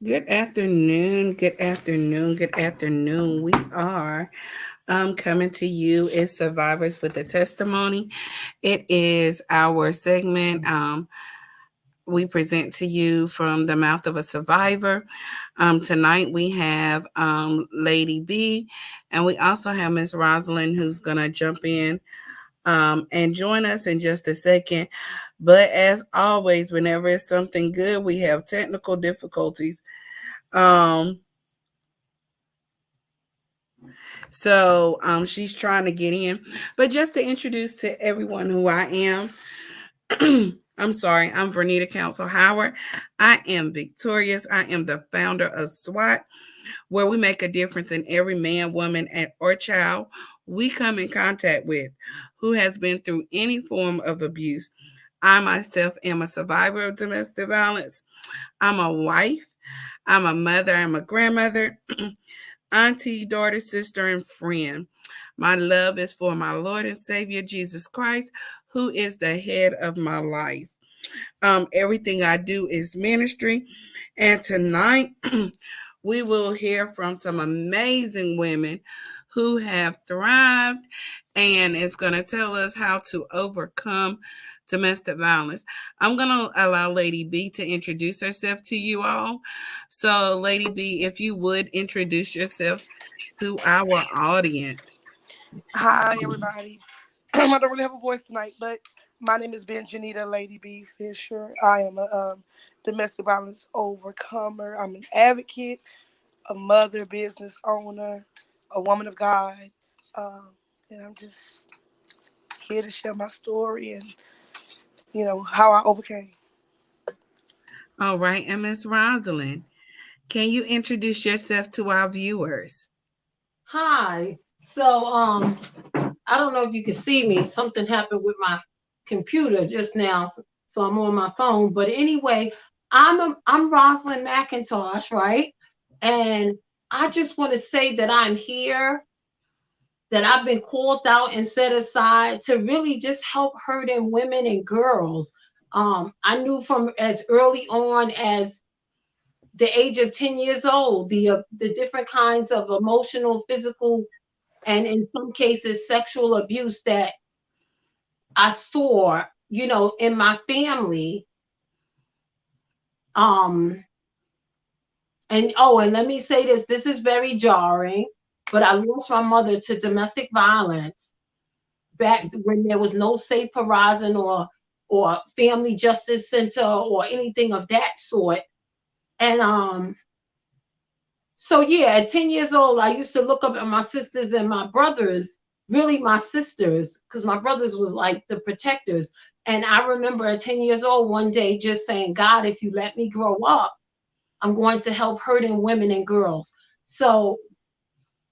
Good afternoon. Good afternoon. Good afternoon. We are coming to you as survivors with a testimony. It is our segment. We present to you from the mouth of a survivor. Tonight we have Lady B, and we also have Miss Rosalyn, who's gonna jump in and join us in just a second. But as always, whenever it's something good, we have technical difficulties. Um, So she's trying to get in. But just to introduce to everyone who I am, I'm sorry, I'm Vernita Council Howard. I am victorious. I am the founder of SWAT, where we make a difference in every man, woman, or child we come in contact with who has been through any form of abuse. I myself am a survivor of domestic violence. I'm a wife. I'm a mother. I'm a grandmother. Auntie, daughter, sister, and friend. My love is for my Lord and Savior Jesus Christ, who is the head of my life. Everything I do is ministry. And tonight, we will hear from some amazing women who have thrived and is going to tell us how to overcome domestic violence. I'm going to allow Lady B to introduce herself to you all. So, Lady B, if you would introduce yourself to our audience. Hi, everybody. I don't really have a voice tonight, but my name is Benjanita Lady B. Fisher. I am a domestic violence overcomer. I'm an advocate, a mother, business owner, a woman of God. Um, and I'm just here to share my story and, how I overcame. All right, and Miss Rosalind, can you introduce yourself to our viewers? Hi. So, I don't know if you can see me. Something happened with my computer just now, so I'm on my phone. But anyway, I'm Rosalind McIntosh, right? And I just want to say that I'm here, that I've been called out and set aside to really just help hurting women and girls. I knew from as early on as the age of 10 years old, the different kinds of emotional, physical, and in some cases sexual abuse that I saw, in my family. Um, and let me say this is very jarring, but I lost my mother to domestic violence back when there was no Safe Horizon or Family Justice Center or anything of that sort. And so yeah, at 10 years old, I used to look up at my sisters and my brothers, really my sisters, because my brothers was like the protectors. And I remember at 10 years old, one day just saying, God, if you let me grow up, I'm going to help hurting women and girls. So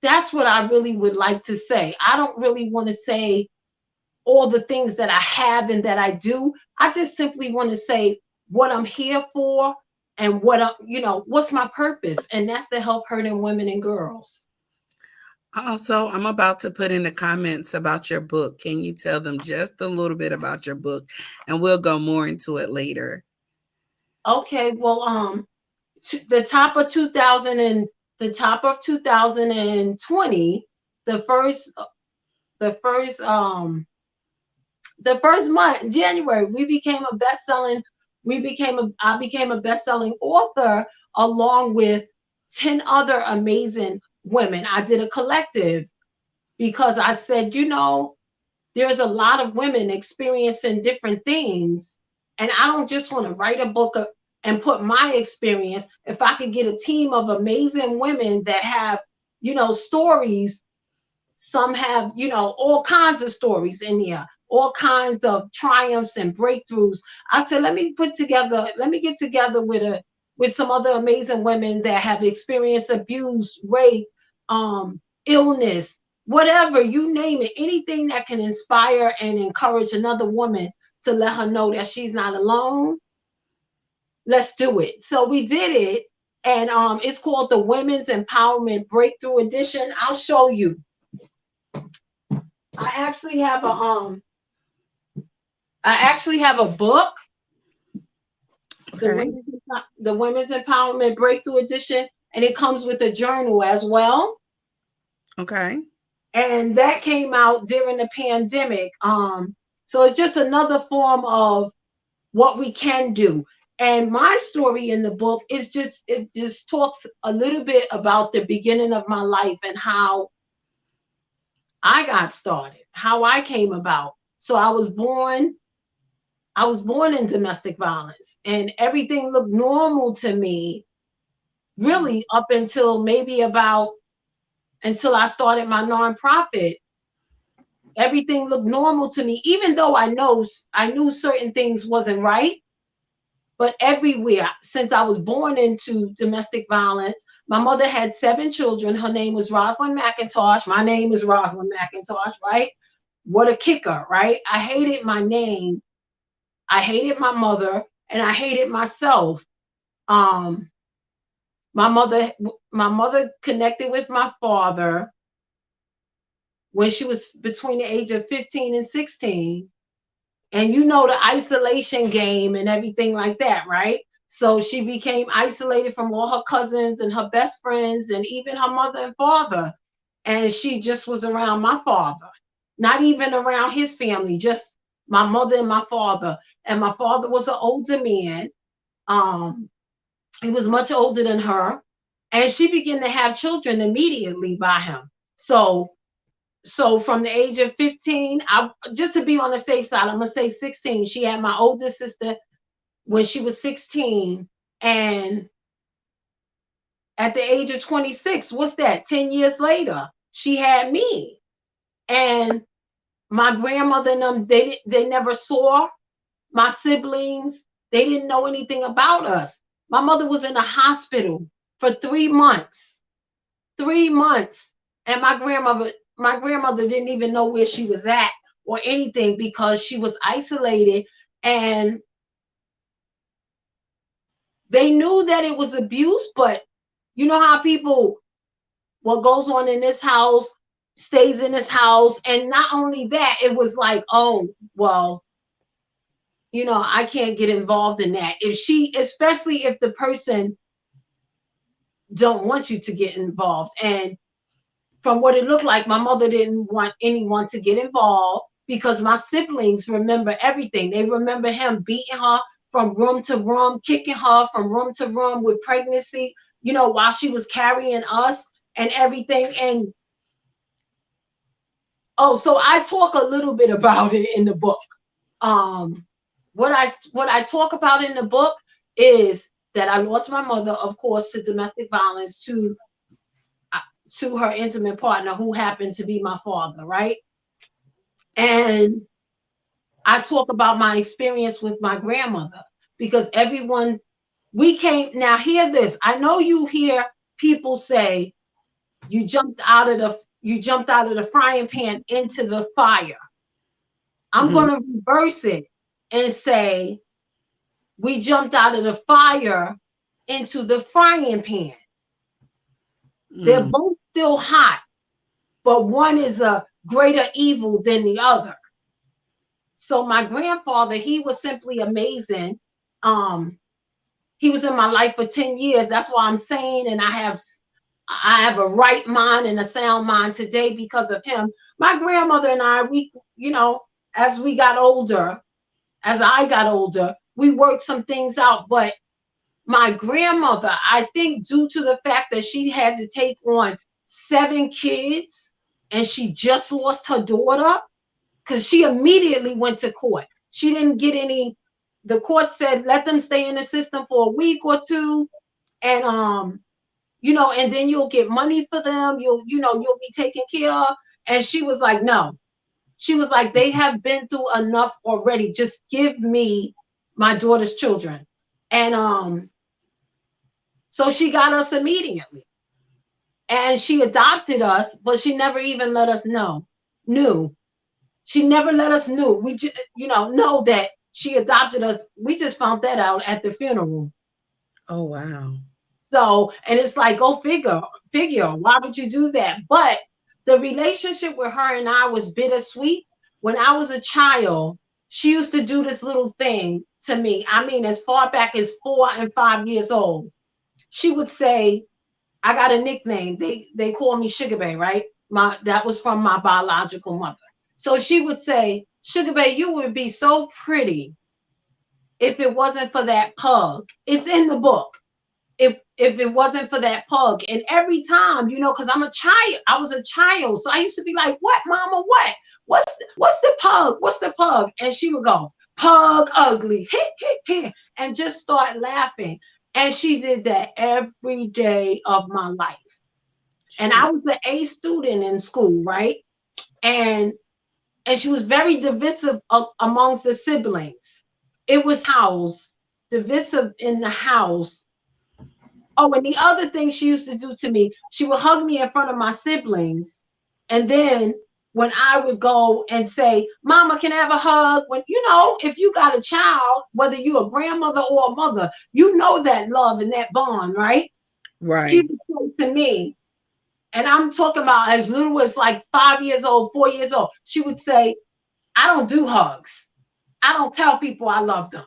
that's what I really would like to say. I don't really want to say all the things that I have and that I do. I just simply want to say what I'm here for and what's my purpose. And that's to help hurting women and girls. Also, I'm about to put in the comments about your book. Can you tell them just a little bit about your book? And we'll go more into it later. Okay, well, the top of 2020, the first the first the first month, January, I became a best-selling author along with 10 other amazing women. I did a collective because I said, there's a lot of women experiencing different things. And I don't just want to write a book and put my experience. If I could get a team of amazing women that have, stories, some have, all kinds of stories in here, all kinds of triumphs and breakthroughs. I said, let me get together with some other amazing women that have experienced abuse, rape, illness, whatever, you name it, anything that can inspire and encourage another woman to let her know that she's not alone. Let's do it. So we did it. And it's called the Women's Empowerment Breakthrough Edition. I'll show you. I actually have a book. the Okay. women's the Women's Empowerment Breakthrough Edition, and it comes with a journal as well. Okay. And that came out during the pandemic. So it's just another form of what we can do. And my story in the book is just, it just talks a little bit about the beginning of my life and how I got started, how I came about. So I was born in domestic violence, and everything looked normal to me really up until maybe about until I started my nonprofit. Everything looked normal to me, even though I knew certain things wasn't right. But everywhere, since I was born into domestic violence, my mother had 7 children. Her name was Rosalyn McIntosh. My name is Rosalyn McIntosh, right? What a kicker, right? I hated my name. I hated my mother, and I hated myself. Um, my mother, my mother connected with my father when she was between the age of 15 and 16. And you know the isolation game and everything like that, right? So she became isolated from all her cousins and her best friends and even her mother and father. And she just was around my father, not even around his family, just my mother and my father. And my father was an older man. Um, he was much older than her. And she began to have children immediately by him. So from the age of 15, I just to be on the safe side, I'm gonna say 16. She had my older sister when she was 16, and at the age of 26, what's that? 10 years later, she had me. And my grandmother and them, they never saw my siblings. They didn't know anything about us. My mother was in a hospital for 3 months. 3 months. And my grandmother didn't even know where she was at or anything because she was isolated, and they knew that it was abuse. But you know how people, what goes on in this house stays in this house. And not only that, it was like, oh, well, I can't get involved in that. Especially if the person don't want you to get involved. And from what it looked like, my mother didn't want anyone to get involved because my siblings remember everything. They remember him beating her from room to room, kicking her from room to room with pregnancy, while she was carrying us and everything. And oh, so I talk a little bit about it in the book. Um, what I talk about in the book is that I lost my mother, of course, to domestic violence, to her intimate partner, who happened to be my father, right? And I talk about my experience with my grandmother because now hear this. I know you hear people say you jumped out of the frying pan into the fire. I'm Mm-hmm. going to reverse it and say we jumped out of the fire into the frying pan. They're Mm. both still hot, but one is a greater evil than the other. So my grandfather, he was simply amazing. Um, he was in my life for 10 years. That's why I'm saying, and I have a right mind and a sound mind today because of him. My grandmother and I, as we got older, as I got older, we worked some things out. But my grandmother, I think due to the fact that she had to take on 7 kids and she just lost her daughter, because she immediately went to court. She didn't get any. The court said let them stay in the system for a week or two, and and then you'll get money for them. You'll be taken care of. And she was like, no. She was like, they have been through enough already. Just give me my daughter's children. And so she got us immediately, and she adopted us, but she never even let us knew. She never let us we just, know that she adopted us. We just found that out at the funeral. Oh, wow. So, and it's like, go figure, why would you do that? But the relationship with her and I was bittersweet. When I was a child, she used to do this little thing. to me. I mean, as far back as 4 and 5 years old, she would say, I got a nickname. They call me Sugar Bay, right? That was from my biological mother. So she would say, Sugar Bay, you would be so pretty if it wasn't for that pug. It's in the book. If it wasn't for that pug. And every time, because I'm a child, I was a child. So I used to be like, what, mama, what? What's the pug? What's the pug? And she would go, pug ugly, hit, hit, hit, and just start laughing. And she did that every day of my life. And I was an A student in school, right? And she was very divisive amongst the siblings. It was house, divisive in the house. Oh, and the other thing she used to do to me, she would hug me in front of my siblings. And then when I would go and say, Mama, can I have a hug? When, if you got a child, whether you're a grandmother or a mother, that love and that bond, right? She Right. would say to me, and I'm talking about as little as like 5 years old, 4 years old, she would say, I don't do hugs. I don't tell people I love them.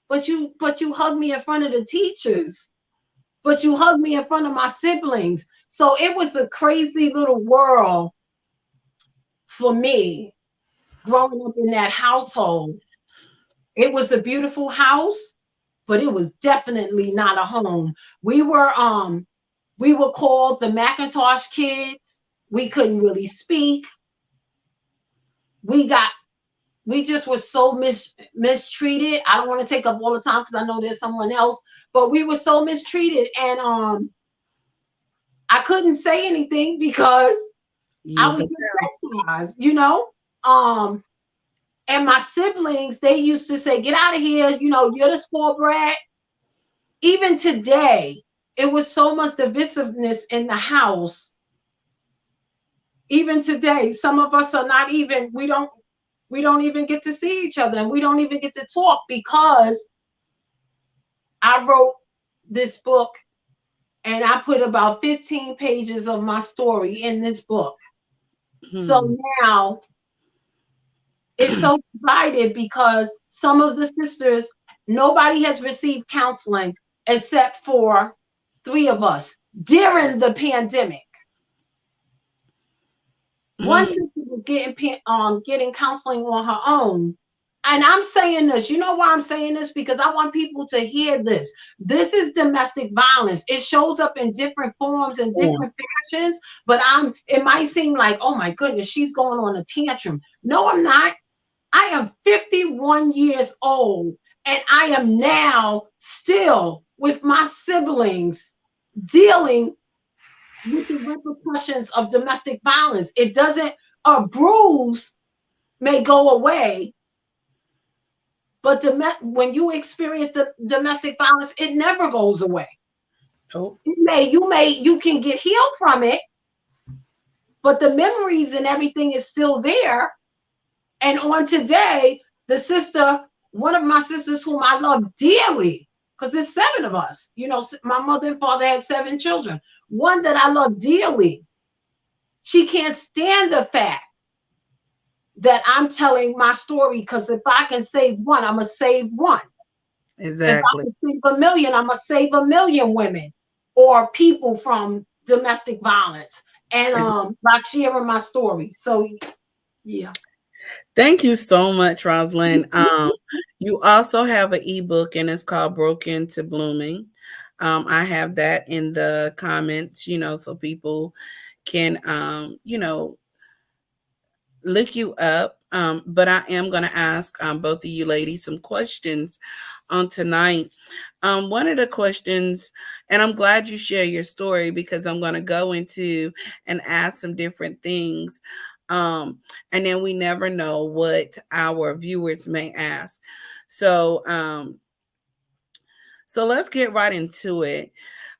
But you hug me in front of the teachers. But you hug me in front of my siblings. So it was a crazy little world for me growing up in that household. It was a beautiful house, but it was definitely not a home. We were called the Macintosh kids. We couldn't really speak. We just were so mistreated. I don't want to take up all the time because I know there's someone else, but we were so mistreated, and I couldn't say anything because I Use was a desensitized, and my siblings, they used to say, get out of here, you're the spoiled brat. Even today, it was so much divisiveness in the house. Even today, some of us are not even, we don't even get to see each other, and we don't even get to talk because I wrote this book and I put about 15 pages of my story in this book. So now it's so divided because some of the sisters, nobody has received counseling except for 3 of us during the pandemic. One sister was getting counseling on her own. And I'm saying this, you know why I'm saying this? Because I want people to hear this. This is domestic violence. It shows up in different forms and different fashions, but it might seem like, oh my goodness, she's going on a tantrum. No, I'm not. I am 51 years old, and I am now still with my siblings dealing with the repercussions of domestic violence. It doesn't, a bruise may go away, but when you experience the domestic violence, it never goes away. Oh. You can get healed from it, but the memories and everything is still there. And on today, one of my sisters whom I love dearly, because there's 7 of us, my mother and father had 7 children. One that I love dearly, she can't stand the fact that I'm telling my story, because if I can save one, I'm going to save one. If I Exactly. can save a million, I'm going to save a million women or people from domestic violence. And by sharing my story. So, yeah. Thank you so much, Rosalyn. You also have an ebook, and it's called Broken to Blooming. I have that in the comments, so people can, look you up. But I am going to ask both of you ladies some questions on tonight. One of the questions, and I'm glad you share your story because I'm going to go into and ask some different things. And then we never know what our viewers may ask. So, so let's get right into it.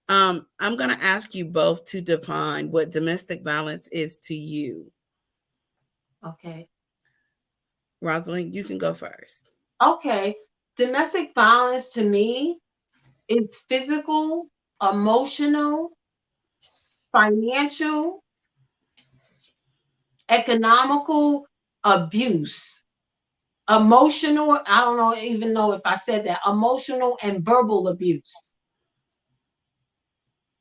I'm going to ask you both to define what domestic violence is to you. Okay. Rosalyn, you can go first. Okay. Domestic violence to me is physical, emotional, financial, economical abuse Emotional, I don't know even know if I said that, emotional and verbal abuse.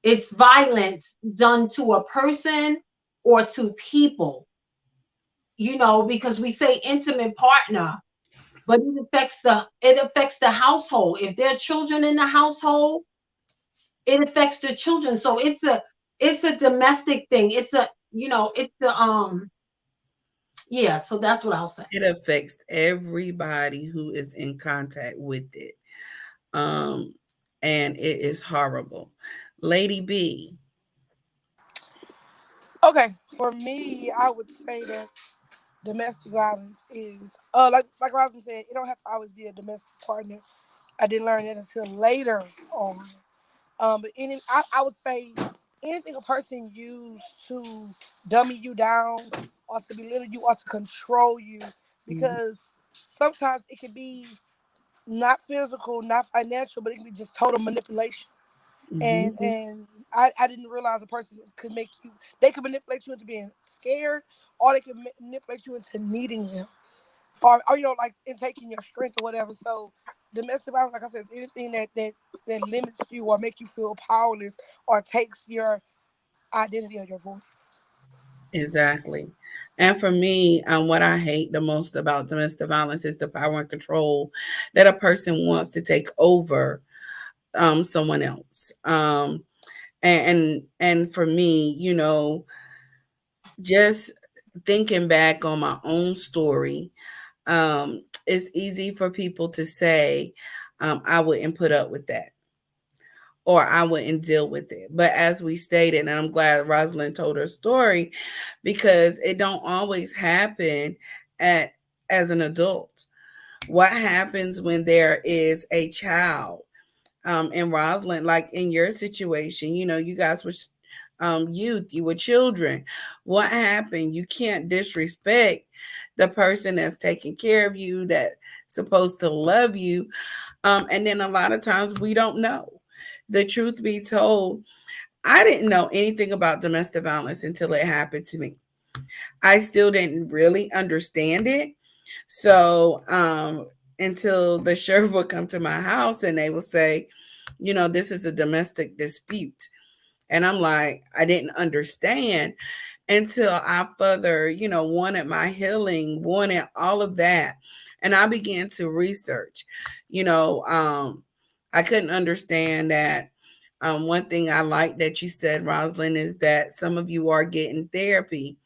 It's violence done to a person or to people, because we say intimate partner, but it affects the household. If there are children in the household, it affects the children. So it's a domestic thing. It's a yeah, so that's what I'll say. It affects everybody who is in contact with it. Um, and it is horrible. Lady B. Okay, for me, I would say that domestic violence is like Rosalyn said, it don't have to always be a domestic partner. I didn't learn that until later on. But I would say anything a person used to dummy you down or to belittle you or to control you, because sometimes it can be not physical, not financial, but it can be just total manipulation. Mm-hmm. And I didn't realize a person could make you. They could manipulate you into being scared, or they could manipulate you into needing them, or like in taking your strength or whatever. So domestic violence, like I said, is anything that limits you or make you feel powerless or takes your identity or your voice. Exactly. And for me, what I hate the most about domestic violence is the power and control that a person wants to take over someone else. And for me, just thinking back on my own story, it's easy for people to say, I wouldn't put up with that or I wouldn't deal with it. But as we stated, and I'm glad Rosalyn told her story, because it don't always happen at as an adult. What happens when there is a child? In Rosalyn, like in your situation, you guys were youth, you were children. What happened? You can't disrespect the person that's taking care of you, that's supposed to love you. And then a lot of times we don't know. The truth be told, I didn't know anything about domestic violence until it happened to me. I still didn't really understand it. So, until the sheriff would come to my house and they would say, this is a domestic dispute. And I'm like, I didn't understand until I further, wanted my healing, wanted all of that. And I began to research, you know, um, I couldn't understand that. One thing I like that you said, Rosalind, is that some of you are getting therapy.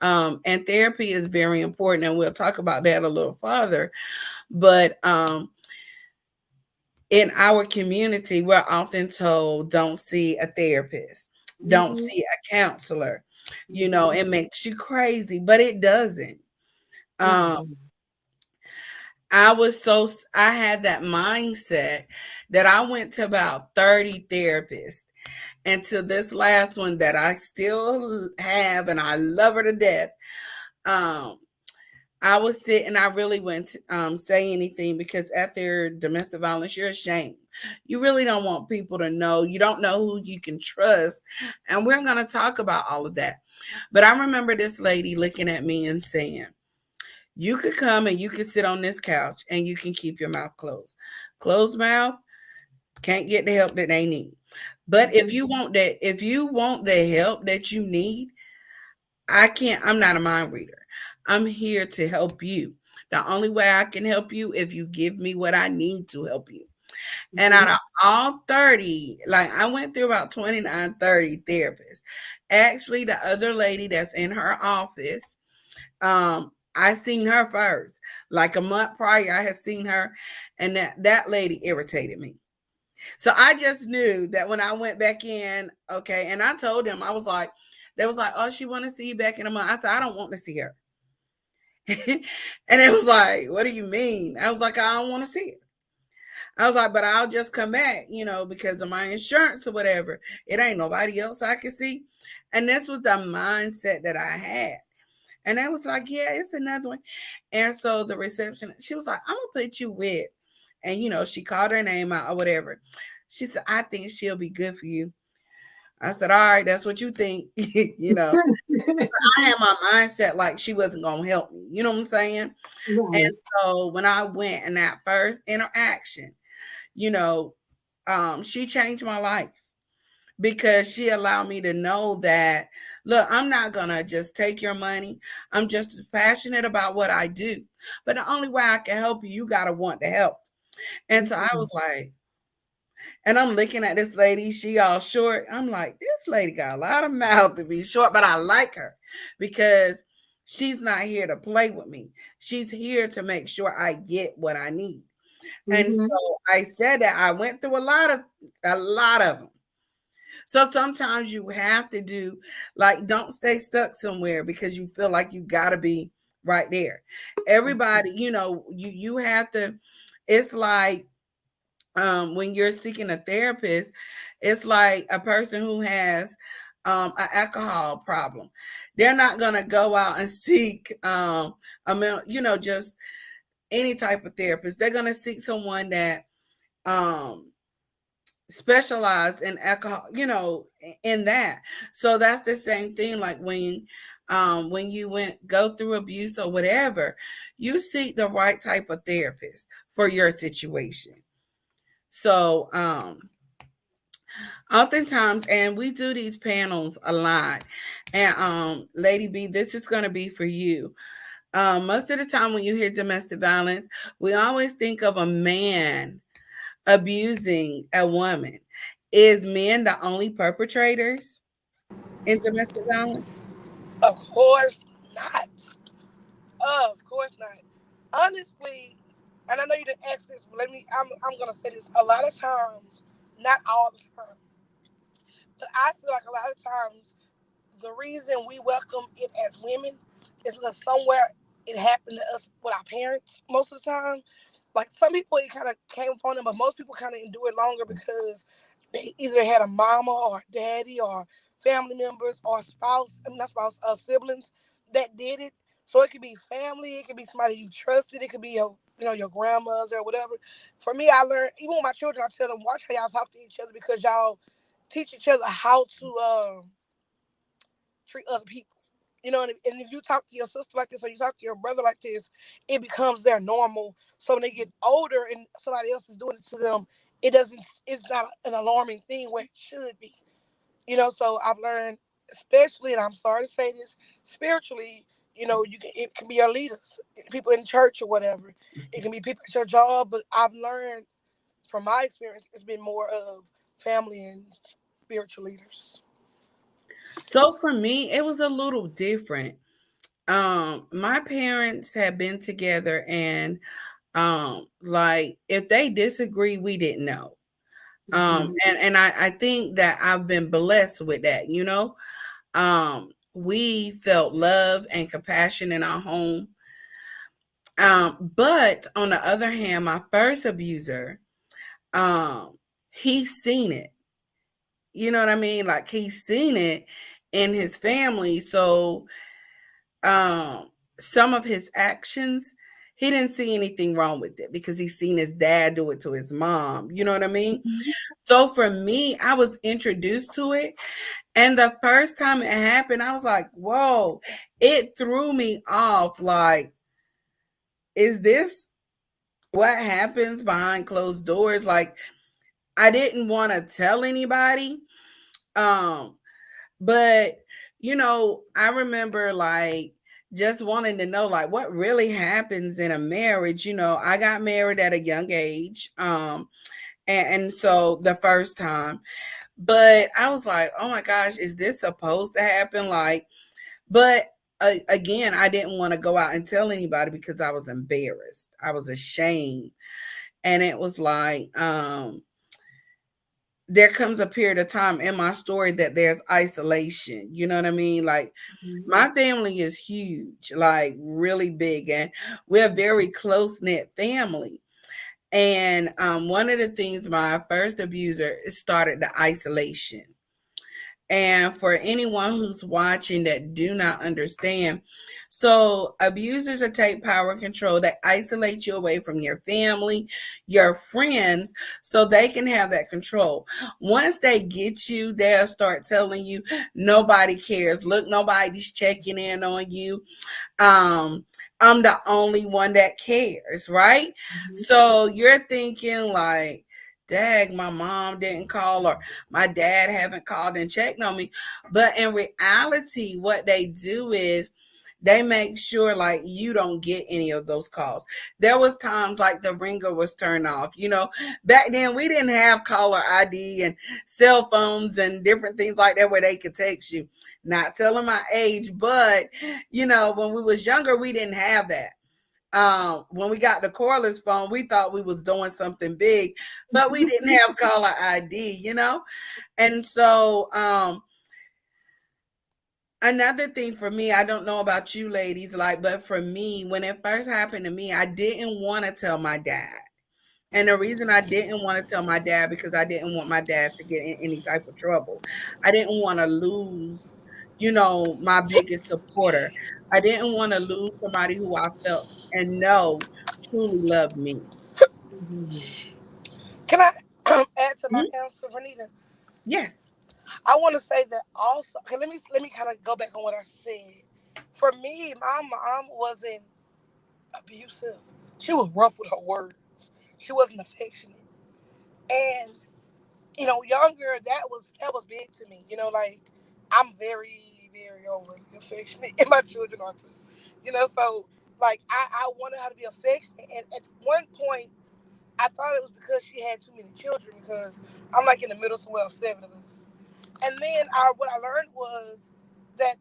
And therapy is very important. And we'll talk about that a little further. But in our community, we're often told don't see a therapist, don't Mhm, see a counselor. mhm, It makes you crazy, but it doesn't. Um, mhm, I had that mindset that I went to about 30 therapists. And to this last one that I still have, and I love her to death. Um, I would sit and I really wouldn't say anything because after domestic violence, you're ashamed. You really don't want people to know. You don't know who you can trust. And we're going to talk about all of that. But I remember this lady looking at me and saying, you could come and you could sit on this couch and you can keep your mouth closed. Closed mouth can't get the help that they need. But mhm, if you want the help that you need, I'm not a mind reader. I'm here to help you. The only way I can help you if you give me what I need to help you. And out mhm, of all 30, like I went through about 29, 30 therapists. Actually, the other lady that's in her office, I seen her first. Like a month prior, I had seen her, and that lady irritated me. So I just knew that when I went back in, okay, and I told them, I was like, they was like, oh, she want to see you back in a month. I said, I don't want to see her. And it was like, what do you mean? I was like, I don't want to see it. I was like, but I'll just come back, because of my insurance or whatever. It ain't nobody else I can see. And this was the mindset that I had. And they was like, yeah, it's another one. And so the reception, she was like, I'm gonna put you with. And she called her name out or whatever. She said, I think she'll be good for you. I said, all right, that's what you think, I had my mindset like she wasn't gonna help me. You know what I'm saying? And Right. so when I went in that first interaction, you know, she changed my life because she allowed me to know that, look, I'm not gonna just take your money. I'm just as passionate about what I do. But the only way I can help you, you gotta want to help. And so I Mhm. was like, and I'm looking at this lady, she all short. I'm like, this lady got a lot of mouth to be short, but I like her because she's not here to play with me. She's here to make sure I get what I need. And Mhm. so I said that I went through a lot of them. So sometimes you have to do, like, don't stay stuck somewhere because you feel like you got to be right there. Everybody, you have to. It's like, when you're seeking a therapist, it's like a person who has an alcohol problem. They're not gonna go out and seek just any type of therapist. They're gonna seek someone that um specialize in alcohol, in that. So that's the same thing. Like when you go through abuse or whatever, you seek the right type of therapist for your situation. So oftentimes, and we do these panels a lot. And Lady B, this is gonna be for you. Most of the time when you hear domestic violence, we always think of a man abusing a woman. Is men the only perpetrators in domestic violence? Of course not. Of course not. Honestly, and I know you didn't ask this, but I'm gonna say this. A lot of times, not all the time, but I feel like a lot of times the reason we welcome it as women is because somewhere it happened to us with our parents most of the time. Like some people it kind of came upon them, but most people kind of endure it longer because they either had a mama or a daddy or family members or spouse, I mean not spouse, siblings that did it. So it could be family, it could be somebody you trusted, it could be your grandmother or whatever. For me, I learned even with my children, I tell them watch how y'all talk to each other because y'all teach each other how to treat other people. And if you talk to your sister like this or you talk to your brother like this, it becomes their normal. So when they get older and somebody else is doing it to them, it's not an alarming thing where it should be. So I've learned, especially, and I'm sorry to say this, spiritually, it can be your leaders, people in church or whatever. It can be people at your job, but I've learned from my experience, it's been more of family and spiritual leaders. So for me, it was a little different. My parents had been together, and like, if they disagree, we didn't know. Mhm. And I think that I've been blessed with that. We felt love and compassion in our home. But on the other hand, my first abuser, um, he's seen it. You know what I mean? Like, he's seen it in his family. So um some of his actions, he didn't see anything wrong with it because he's seen his dad do it to his mom. You know what I mean? Mhm. So for me, I was introduced to it. And the first time it happened, I was like, whoa, it threw me off. Like, is this what happens behind closed doors? Like, I didn't want to tell anybody. Um, but I remember, like, just wanting to know, like, what really happens in a marriage. I got married at a young age. And so the first time, but I was like, oh my gosh, is this supposed to happen? Like, but again, I didn't want to go out and tell anybody because I was embarrassed. I was ashamed. And it was like, there comes a period of time in my story that there's isolation. You know what I mean? Like, Mhm. my family is huge, like really big, and we're a very close knit family. And one of the things my first abuser started the isolation. And for anyone who's watching that do not understand, so abusers are take power and control. They isolate you away from your family, your friends, so they can have that control. Once they get you, they'll start telling you nobody cares. Look, nobody's checking in on you. um I'm the only one that cares, right? Mhm. So you're thinking like, dag, my mom didn't call or my dad haven't called and checked on me. But in reality, what they do is they make sure like you don't get any of those calls. There was times like the ringer was turned off. Back then we didn't have caller ID and cell phones and different things like that where they could text you. Not telling my age, but when we was younger, we didn't have that. When we got the cordless phone, we thought we was doing something big, but we didn't have caller ID. And so another thing for me, I don't know about you ladies, like, but for me, when it first happened to me, I didn't want to tell my dad. And the reason I didn't want to tell my dad because I didn't want my dad to get in any type of trouble. I didn't want to lose, my biggest supporter. I didn't want to lose somebody who I felt and know truly loved me. Mhm. Can I add to my Mhm. answer, Renita? Yes. I want to say that also. Okay, let me kind of go back on what I said. For me, my mom wasn't abusive. She was rough with her words. She wasn't affectionate. And younger, that was big to me. Like I'm very, very overly affectionate, and my children are too. So like I wanted her to be affectionate, and at one point I thought it was because she had too many children because I'm like in the middle, so we have seven of us. And then what I learned was that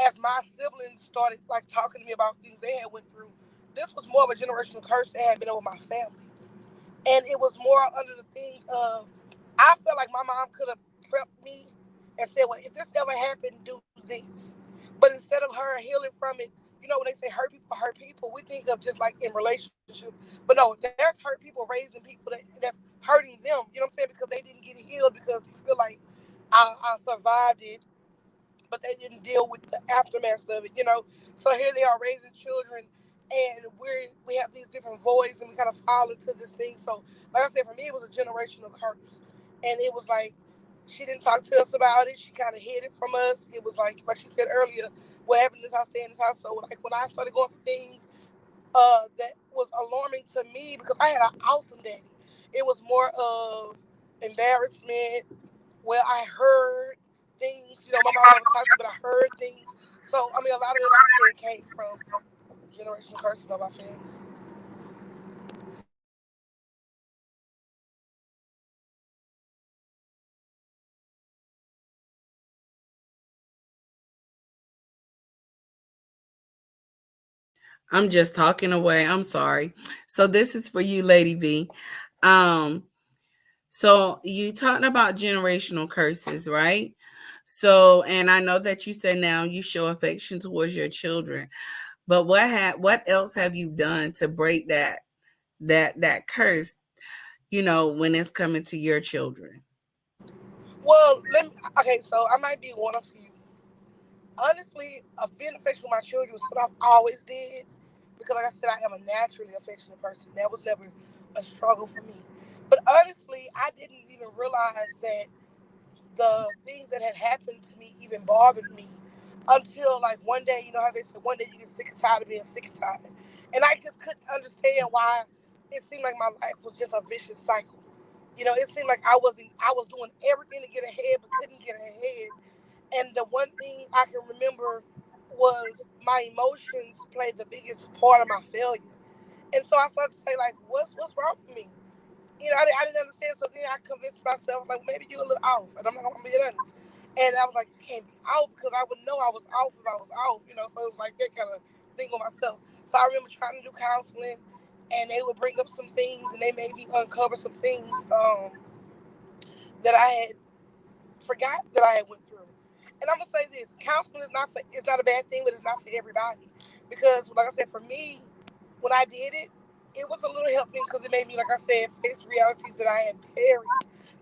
as my siblings started like talking to me about things they had went through, this was more of a generational curse that had been over my family. And it was more under the things of I felt like my mom could have prepped me and said, well, if this ever happened, do this. But instead of her healing from it, when they say hurt people, we think of just like in relationships. But no, there's hurt people raising people that's hurting them, you know what I'm saying? Because they didn't get healed because they feel like I survived it, but they didn't deal with the aftermath of it. So here they are raising children, and we have these different voids, and we kind of fall into this thing. So, like I said, for me, it was a generational curse, and it was like she didn't talk to us about it. She kind of hid it from us. It was like she said earlier, what happened in this house, stay in this house. So, like when I started going for things that was alarming to me because I had an awesome daddy. It was more of embarrassment where I heard things. My mom never talked to me, but I heard things. So, I mean, a lot of it, like I said, came from generational curses of our family. I'm just talking away. I'm sorry. So this is for you, Lady V. Um, so you talking about generational curses, right? So, and I know that you said now you show affection towards your children, but what else have you done to break that curse? When it's coming to your children. Well, okay, so I might be one of you. Honestly, being affectionate with my children was something I've always did because, like I said, I am a naturally affectionate person. That was never a struggle for me. But honestly, I didn't even realize that the things that had happened to me even bothered me until like one day, how they said one day you get sick and tired of being sick and tired. And I just couldn't understand why it seemed like my life was just a vicious cycle. It seemed like I was doing everything to get ahead but couldn't get ahead. And the one thing I can remember was my emotions played the biggest part of my failure. And so I started to say, like, what's wrong with me? I didn't understand. So then I convinced myself, like, maybe you're a little off. And I'm not going to be honest. And I was like, you can't be off because I would know I was off if I was off. So it was like that kind of thing with myself. So I remember trying to do counseling, and they would bring up some things, and they made me uncover some things that I had forgot that I had went through. And I'm gonna say this: counseling is it's not a bad thing, but it's not for everybody. Because, like I said, for me, when I did it, it was a little helping because it made me, like I said, face realities that I had buried.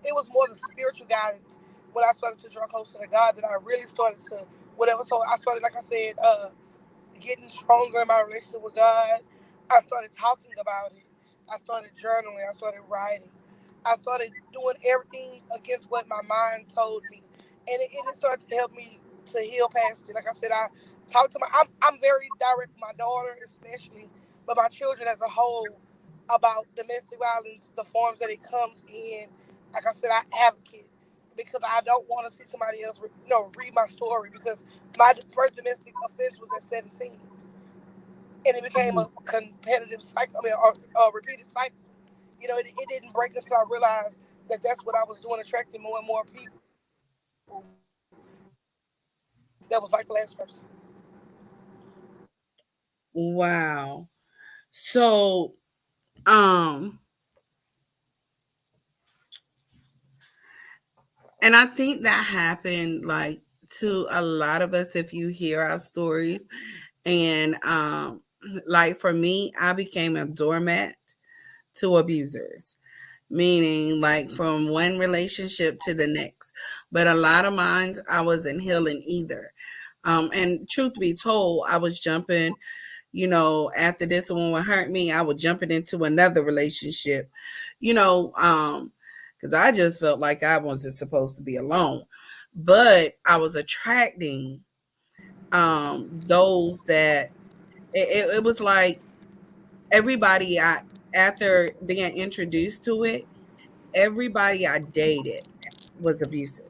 It was more the spiritual guidance when I started to draw closer to God that I really started to whatever. So I started, like I said, getting stronger in my relationship with God. I started talking about it. I started journaling. I started writing. I started doing everything against what my mind told me, and it started to help me to heal past it. Like I said, I talk to my. I'm very direct with my daughter, especially, but my children as a whole about domestic violence, the forms that it comes in. Like I said, I advocate because I don't want to see somebody else, read my story because my first domestic offense was at 17, and it became a competitive cycle, a repeated cycle. It didn't break until I realized that that's what I was doing, attracting more and more people that was like the last person. Wow. So, um, and I think that happened like to a lot of us if you hear our stories. And like for me, I became a doormat to abusers, meaning like from one relationship to the next. But a lot of mine, I wasn't healing either. And truth be told, I was jumping, after this one would hurt me, I was jumping into another relationship, because I just felt like I wasn't supposed to be alone. But I was attracting those that it was like everybody I after being introduced to it, everybody I dated was abusive.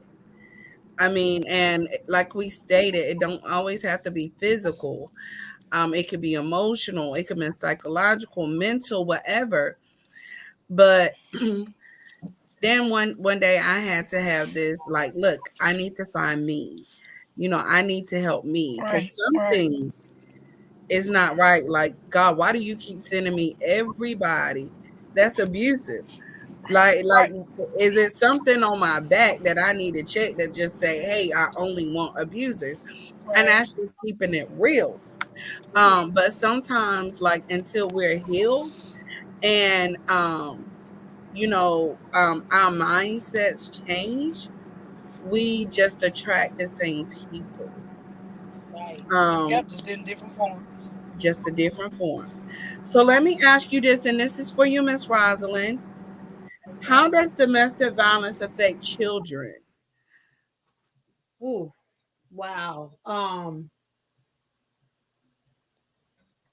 I mean, and like we stated, it don't always have to be physical. It could be emotional, it could be psychological, mental, whatever. But then one day I had to have this like, look, I need to find me. I need to help me because Right, right, something is not right. Like, God, why do you keep sending me everybody that's abusive? Like, right, is it something on my back that I need to check that just say, hey, I only want abusers? And right. that's just keeping it real. But sometimes, like, until we're healed and our mindsets change, we just attract the same people. Right. Um, Yep, just in different forms. just a different form. So let me ask you this, and this is for you, Miss Rosalind. How does domestic violence affect children? Ooh, wow.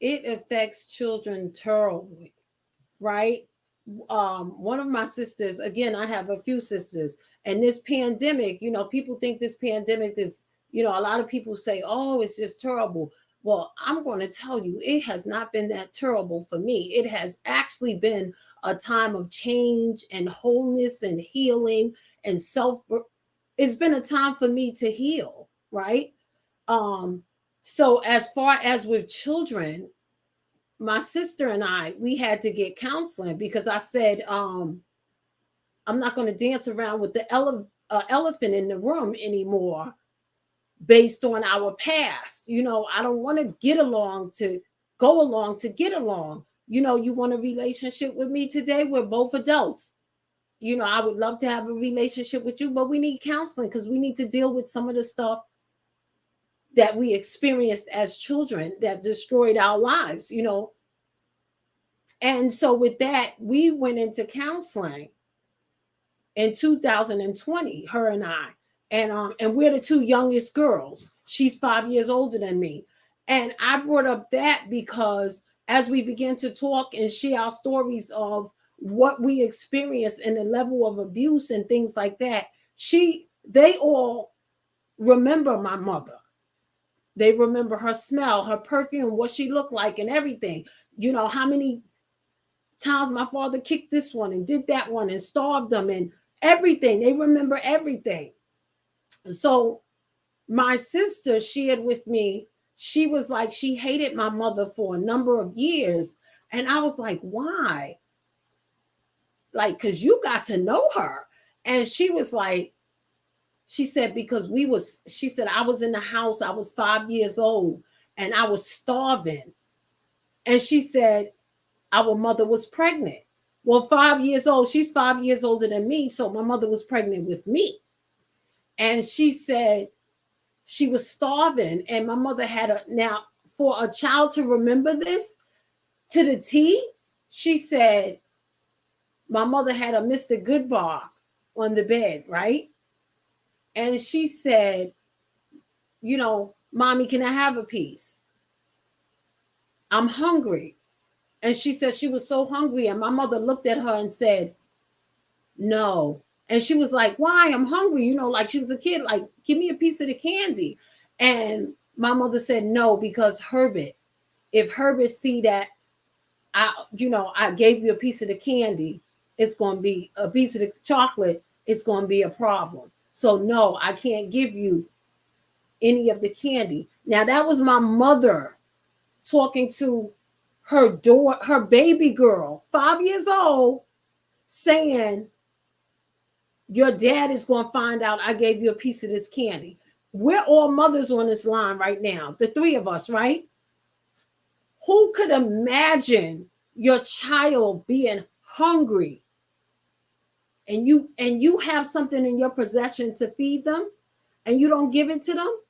It affects children terribly, right? One of my sisters, again, I have a few sisters, and this pandemic, people think this pandemic is, a lot of people say, oh, it's just terrible. Well, I'm going to tell you, it has not been that terrible for me. It has actually been a time of change and wholeness and healing and self. It's been a time for me to heal, right? Um, so as far as with children, my sister and I, we had to get counseling because I said, I'm not going to dance around with the elephant in the room anymore based on our past. I don't want to get along to go along to get along. You want a relationship with me today? We're both adults. I would love to have a relationship with you, but we need counseling because we need to deal with some of the stuff that we experienced as children that destroyed our lives. And so with that, we went into counseling in 2020, her and I. And we're the two youngest girls. She's 5 years older than me. And I brought up that because as we began to talk and share our stories of what we experienced and the level of abuse and things like that, they all remember my mother. They remember her smell, her perfume, what she looked like, and everything. How many times my father kicked this one and did that one and starved them and everything. They remember everything. So my sister shared with me, she was like, she hated my mother for a number of years. And I was like, why? Like, because you got to know her. And she was like, she said, because she said, I was in the house, I was 5 years old, and I was starving. And she said, our mother was pregnant. Well, 5 years old, she's 5 years older than me. So my mother was pregnant with me. And she said she was starving, and my mother had a, now for a child to remember this to the T, she said my mother had a Mr. Goodbar on the bed, right? And she said, Mommy, can I have a piece? I'm hungry. And she said she was so hungry. And my mother looked at her and said, No. And she was like, Why? I'm hungry. Like she was a kid, like, give me a piece of the candy. And my mother said, No, because Herbert, if Herbert see that I gave you a piece of the candy, it's going to be a piece of the chocolate, it's going to be a problem. So no, I can't give you any of the candy. Now that was my mother talking to her daughter, her baby girl, 5 years old, saying, your dad is going to find out I gave you a piece of this candy. We're all mothers on this line right now, the three of us, right? Who could imagine your child being hungry and you have something in your possession to feed them and you don't give it to them?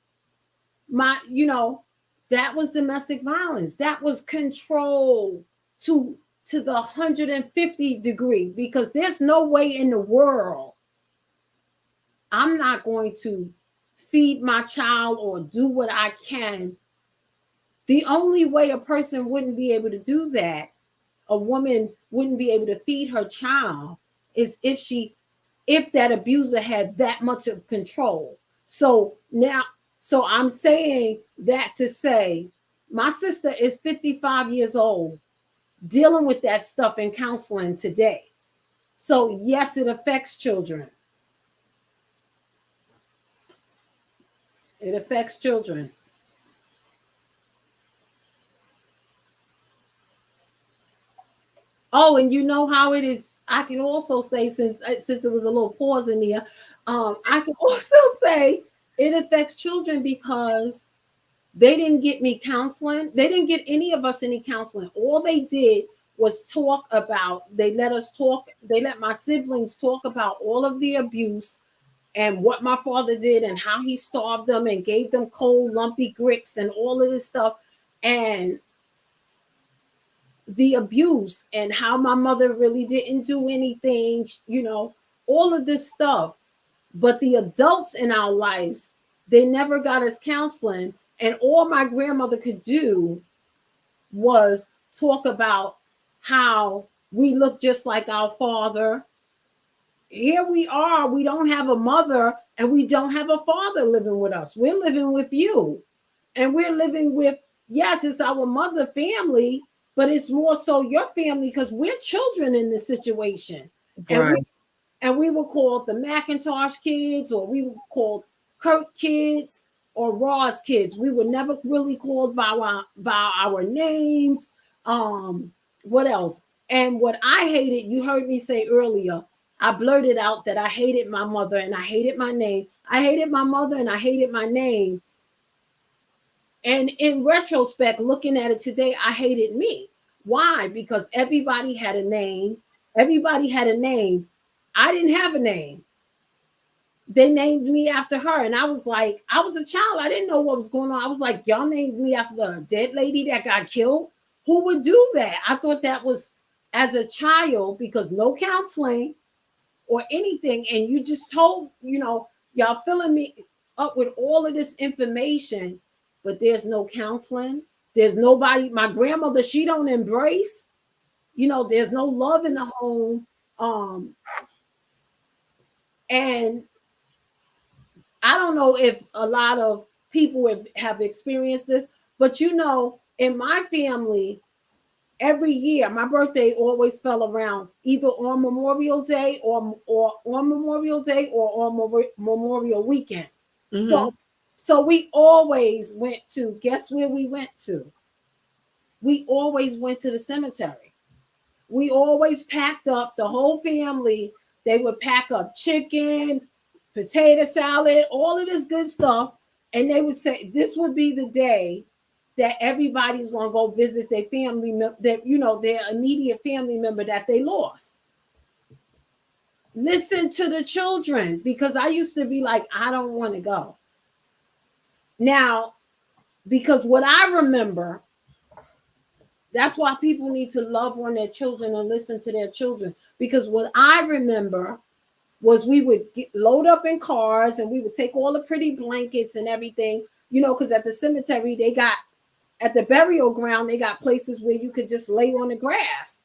That was domestic violence. That was control to the 150 degree, because there's no way in the world I'm not going to feed my child or do what I can. The only way a person wouldn't be able to do that, a woman wouldn't be able to feed her child, is if that abuser had that much of control. So I'm saying that to say my sister is 55 years old dealing with that stuff in counseling today. So yes, it affects children. It affects children. Oh, and you know how it is. I can also say, since it was a little pause in there, I can also say it affects children because they didn't get me counseling. They didn't get any of us any counseling. All they did was talk about. They let us talk. They let my siblings talk about all of the abuse and what my father did and how he starved them and gave them cold, lumpy grits and all of this stuff. And the abuse and how my mother really didn't do anything, all of this stuff. But the adults in our lives, they never got us counseling. And all my grandmother could do was talk about how we look just like our father. Here we are, we don't have a mother and we don't have a father living with us. We're living with you. And we're living with, yes, it's our mother family, but it's more so your family because we're children in this situation. And we Right. and we were called the Macintosh kids, or we were called Kirk kids or Ross kids. We were never really called by our names. What else? And what I hated, you heard me say earlier, I blurted out that I hated my mother and I hated my name. I hated my mother and I hated my name. And in retrospect, looking at it today, I hated me. Why? Because everybody had a name. Everybody had a name. I didn't have a name. They named me after her. And I was like, I was a child. I didn't know what was going on. I was like, y'all named me after the dead lady that got killed. Who would do that? I thought that was as a child, because no counseling or anything. And you just told, y'all filling me up with all of this information, but there's no counseling. There's nobody. My grandmother, she don't embrace. There's no love in the home. Um, and I don't know if a lot of people have experienced this, but in my family, every year my birthday always fell around either on Memorial Day or on Memorial Day or on Memorial Weekend. So Mm-hmm. so we always went to, guess where we went to? We always went to the cemetery. We always packed up the whole family. They would pack up chicken, potato salad, all of this good stuff. And they would say this would be the day that everybody's going to go visit their family, their immediate family member that they lost. Listen to the children, because I used to be like, I don't want to go. Now, because what I remember, that's why people need to love on their children and listen to their children. Because what I remember was we would load up in cars and we would take all the pretty blankets and everything, because at the cemetery, at the burial ground, they got places where you could just lay on the grass.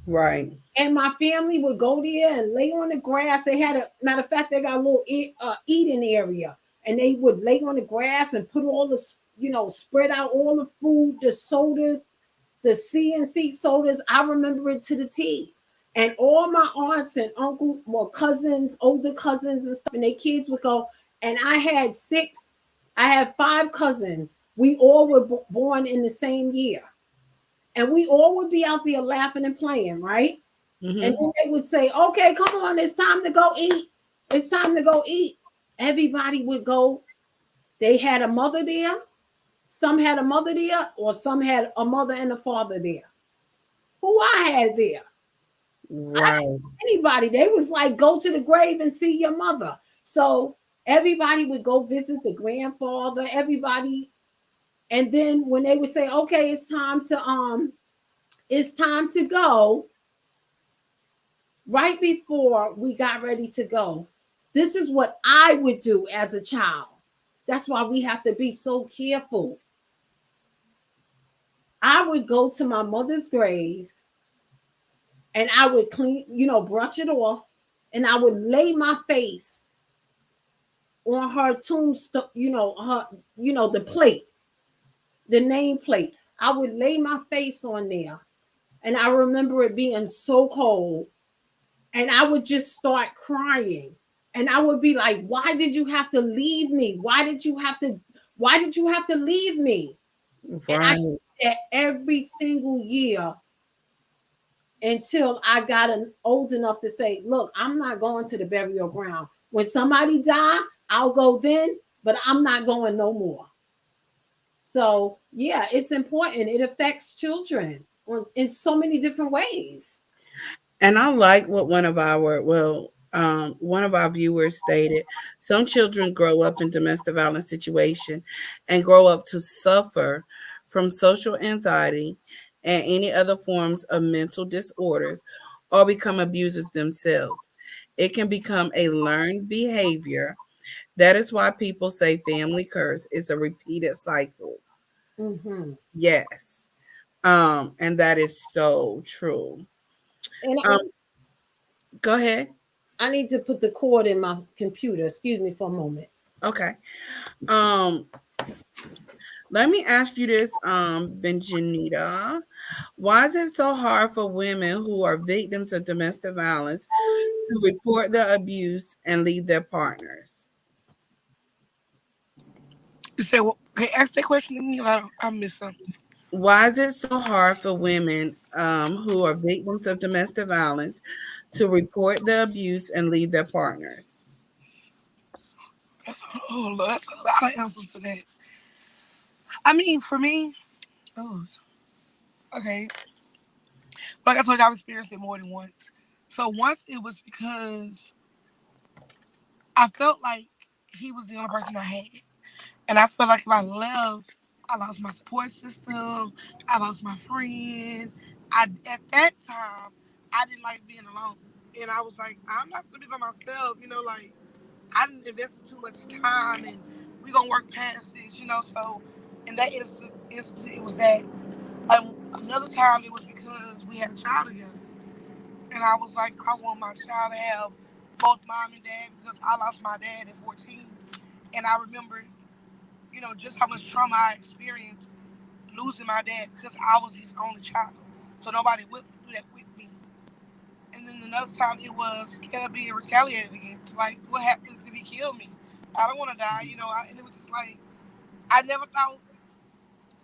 Right. And my family would go there and lay on the grass. They had matter of fact, they got a little eating area, and they would lay on the grass and put all the, spread out all the food, the soda, the CNC sodas. I remember it to the T. And all my aunts and uncles, well, cousins, older cousins and stuff, and their kids would go. And I had 5 cousins. We all were born in the same year. And we all would be out there laughing and playing, right? And Mm-hmm. then they would say, okay, come on, it's time to go eat. It's time to go eat. Everybody would go. They had a mother there. Some had a mother there, or some had a mother and a father there. Who I had there? I didn't Right. have anybody. They was like, go to the grave and see your mother. So everybody would go visit the grandfather, everybody. And then when they would say, okay, it's time to go, right before we got ready to go, this is what I would do as a child. That's why we have to be so careful. I would go to my mother's grave and I would clean, brush it off, and I would lay my face on her tombstone, the plate, the name plate. I would lay my face on there. And I remember it being so cold. And I would just start crying. And I would be like, why did you have to leave me? Why did you have to leave me? And I Right. did that every single year until I got old enough to say, look, I'm not going to the burial ground. When somebody die, I'll go then, but I'm not going no more. So yeah, it's important. It affects children in so many different ways. And I like what one of our viewers stated. Some children grow up in domestic violence situation and grow up to suffer from social anxiety and any other forms of mental disorders or become abusers themselves. It can become a learned behavior. That is why people say family curse is a repeated cycle. Hmm. Yes. And that is so true. And Um, go ahead. I need to put the cord in my computer. Excuse me for a moment. Okay. Um, Let me ask you this, Benjanita. Why is it so hard for women who are victims of domestic violence to report the abuse and leave their partners? You said, well, okay, ask that question again. I missed something. Why is it so hard for women who are victims of domestic violence to report the abuse and leave their partners? That's, oh, Lord, that's a lot of answers to that. I mean, for me, oh, okay. Like I told you, I've experienced it more than once. So once it was because I felt like he was the only person I had. And I felt like if I left, I lost my support system. I lost my friend. At that time, I didn't like being alone. And I was like, I'm not gonna be by myself, like I didn't invest too much time and we gonna work past this, so in that instance it was that. Another time it was because we had a child together. And I was like, I want my child to have both mom and dad because I lost my dad at 14. And I remember, just how much trauma I experienced losing my dad because I was his only child. So nobody would do that with me. And then another time it was scared of being retaliated against. Like, what happens if he killed me? I don't want to die, and it was just like, I never thought,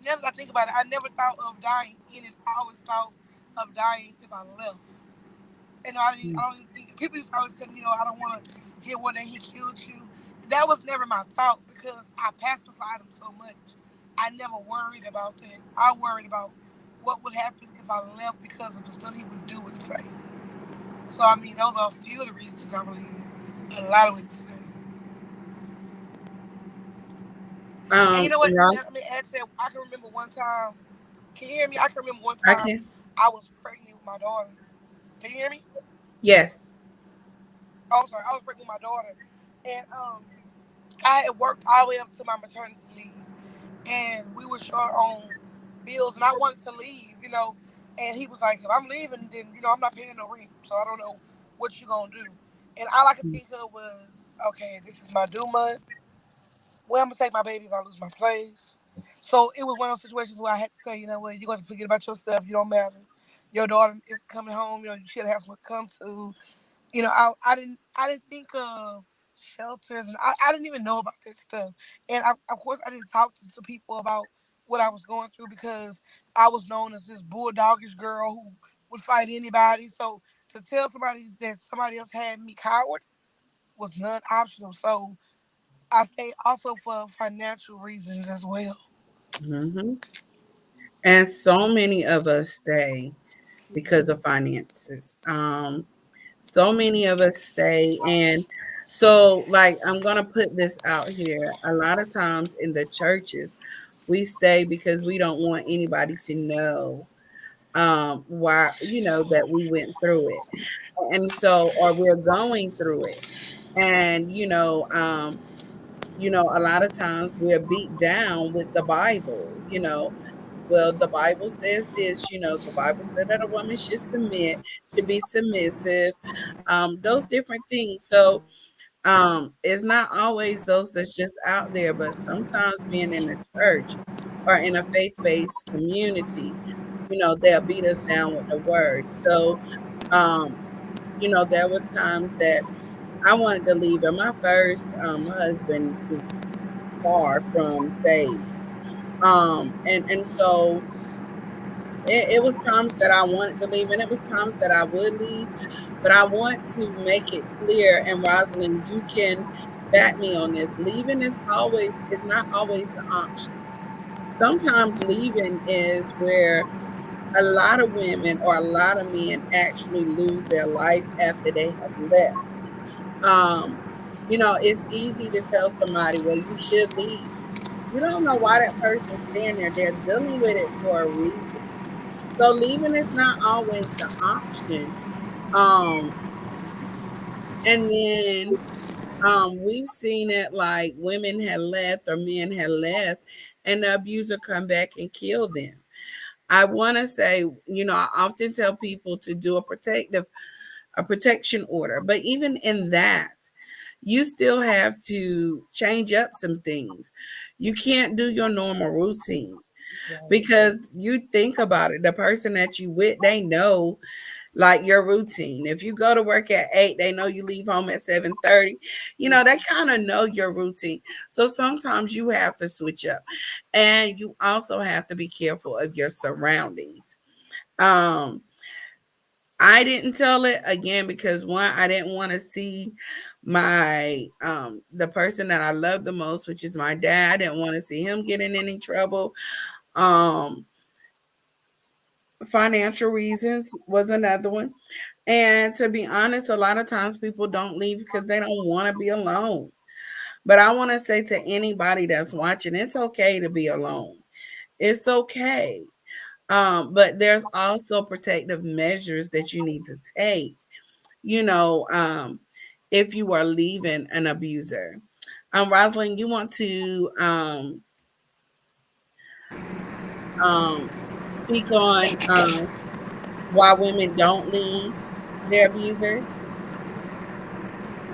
now that I think about it, I never thought of dying in it. I always thought of dying if I left. And I don't even think people used to always tell me, I don't want to hear one day he killed you. That was never my thought because I pacified him so much. I never worried about that. I worried about what would happen if I left because of the stuff he would do and say. So I mean, those are a few of the reasons I believe a lot of women stay. And you know what? Ross, I mean, add to that, I can remember one time. Can you hear me? I can remember one I time can. I was pregnant with my daughter. Can you hear me? Yes. Oh, I'm sorry. I was pregnant with my daughter, and I had worked all the way up to my maternity leave, and we were short on bills, and I wanted to leave, you know. And he was like, "If I'm leaving, then you know I'm not paying no rent, so I don't know what you gonna do." And all I could think of was, "Okay, this is my due month. Where I'm gonna take my baby if I lose my place." So it was one of those situations where I had to say, you know what, you're gonna forget about yourself. You don't matter. Your daughter is coming home. You know, you should have someone to come to. You know, I didn't think of shelters, and I didn't even know about that stuff. And of course, I didn't talk to people about what I was going through because I was known as this bulldogish girl who would fight anybody. So to tell somebody that somebody else had me coward was non-optional. So I stayed also for financial reasons as well. Hmm. And so many of us stay because of finances. So many of us stay, and so like I'm gonna put this out here. A lot of times in the churches, we stay because we don't want anybody to know why, that we went through it, and so or we're going through it, and a lot of times we're beat down with the Bible. Well, the Bible says this, the Bible said that a woman should submit, should be submissive, those different things. So it's not always those that's just out there, but sometimes being in a church or in a faith-based community, they'll beat us down with the word. So um, there was times that I wanted to leave, and my first husband was far from saved. And so it was times that I wanted to leave, and it was times that I would leave. But I want to make it clear, and Rosalyn, you can back me on this. Leaving is not always the option. Sometimes leaving is where a lot of women or a lot of men actually lose their life after they have left. Um, it's easy to tell somebody, well, you should leave. You don't know why that person's staying there. They're dealing with it for a reason. So leaving is not always the option. Um, and then we've seen it like women had left or men had left, and the abuser come back and kill them. I want to say, I often tell people to do a protection order, but even in that, you still have to change up some things. You can't do your normal routine because you think about it. The person that you with, they know like your routine. If you go to work at 8, they know you leave home at 7:30. They kind of know your routine. So sometimes you have to switch up. And you also have to be careful of your surroundings. Um I didn't tell it again because one, I didn't want to see my the person that I love the most, which is my dad. I didn't want to see him get in any trouble. Um Financial reasons was another one. And to be honest, a lot of times people don't leave because they don't want to be alone. But I want to say to anybody that's watching, it's okay to be alone. It's okay. But there's also protective measures that you need to take, you know, um, if you are leaving an abuser. Rosalind, you want to um, speak on why women don't leave their abusers?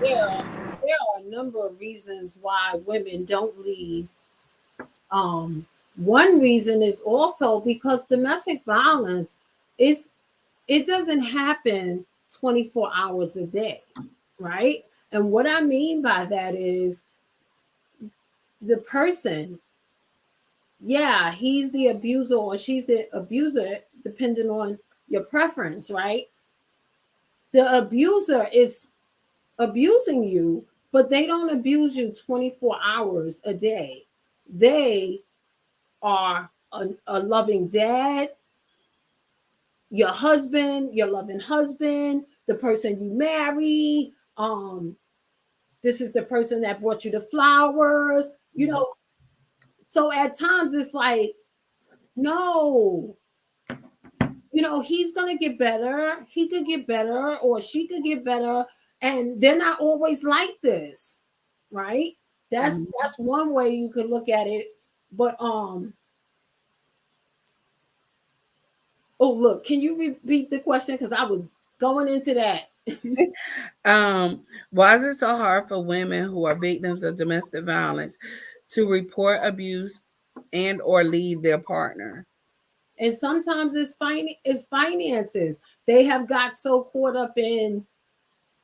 Yeah, there are a number of reasons why women don't leave. Um, One reason is also because domestic violence is it doesn't happen 24 hours a day, right? And what I mean by that is the person, yeah, he's the abuser or she's the abuser, depending on your preference, right? The abuser is abusing you, but they don't abuse you 24 hours a day. They are a loving dad, your husband, your loving husband, the person you married. This is the person that brought you the flowers. So at times it's like, no, he's gonna get better. He could get better, or she could get better, and they're not always like this, right? That's one way you could look at it. But oh, look, can you repeat the question? Because I was going into that. Why is it so hard for women who are victims of domestic violence to report abuse and or leave their partner? And sometimes it's finances. They have got so caught up in,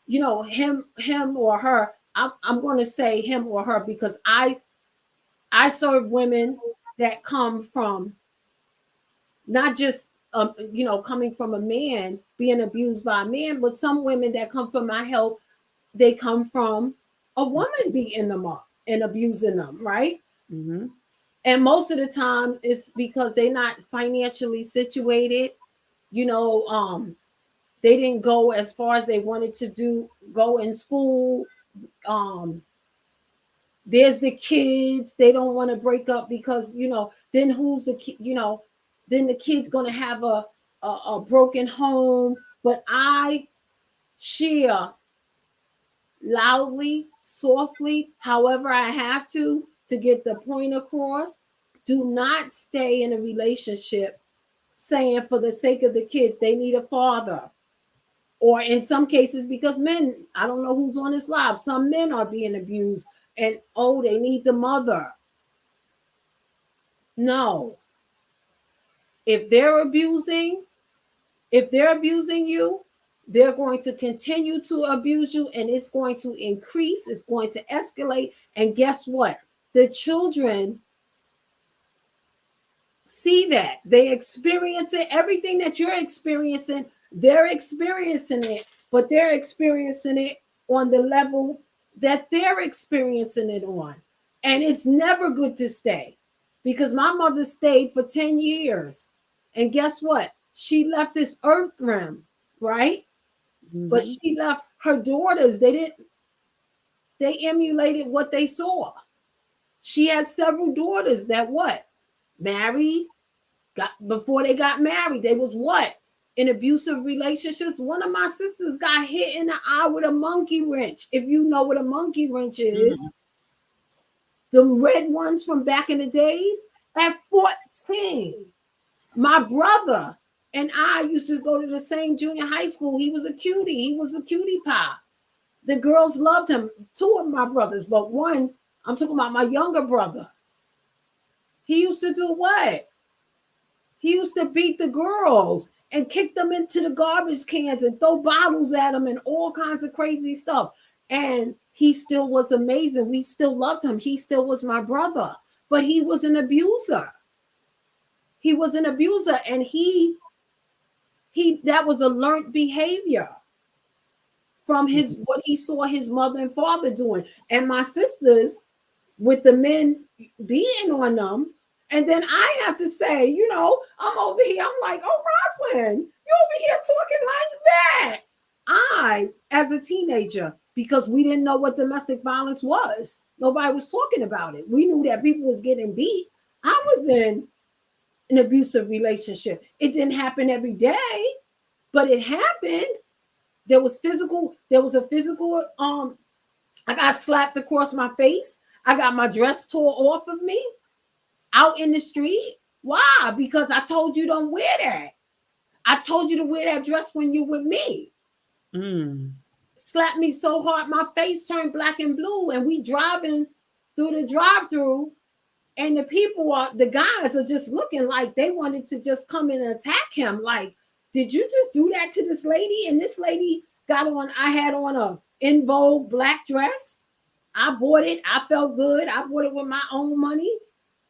him or her. I'm going to say him or her because I serve women that come from not just coming from a man being abused by a man, but some women that come from my help, they come from a woman beating them up and abusing them, right? Mm-hmm. And most of the time it's because they're not financially situated. you know they didn't go as far as they wanted to go in school. um there's the kids, they don't want to break up because then who's the kid, then the kid's going to have a broken home. But I share loudly, softly, however I have to get the point across. Do not stay in a relationship saying for the sake of the kids they need a father. Or in some cases, because men, I don't know who's on this live, some men are being abused and oh, they need the mother. No. If they're abusing, if they're abusing you, they're going to continue to abuse you, and it's going to increase, it's going to escalate. And guess what? The children see that, they experience it. Everything that you're experiencing, they're experiencing it, but they're experiencing it on the level that they're experiencing it on. And it's never good to stay, because my mother stayed for 10 years, and guess what? She left this earth realm, right? But Mm-hmm. she left her daughters, they emulated what they saw. She had several daughters that what? Married, got before they got married, they was what? In abusive relationships. One of my sisters got hit in the eye with a monkey wrench. If you know what a monkey wrench is, the red ones from back in the days, at 14. My brother and I used to go to the same junior high school. He was a cutie. He was a cutie pie. The girls loved him. Two of my brothers, but one, I'm talking about my younger brother. He used to do what? He used to beat the girls and kick them into the garbage cans and throw bottles at them and all kinds of crazy stuff. And he still was amazing. We still loved him. He still was my brother, but he was an abuser. He was an abuser, and he that was a learned behavior from his what he saw his mother and father doing. And my sisters, with the men being on them. And then I have to say, I'm over here. I'm like, oh, Rosalyn, you over here talking like that. I, as a teenager, because we didn't know what domestic violence was, nobody was talking about it. We knew that people was getting beat. I was in an abusive relationship. It didn't happen every day, but it happened. There was a physical, I got slapped across my face. I got my dress tore off of me out in the street. Why? Because I told you don't wear that. I told you to wear that dress when you with me. Slapped me so hard, my face turned black and blue. And we driving through the drive-through, and the guys are just looking like they wanted to just come and attack him. Like, did you just do that to this lady? And this lady I had on a In Vogue black dress. I bought it. I felt good. I bought it with my own money.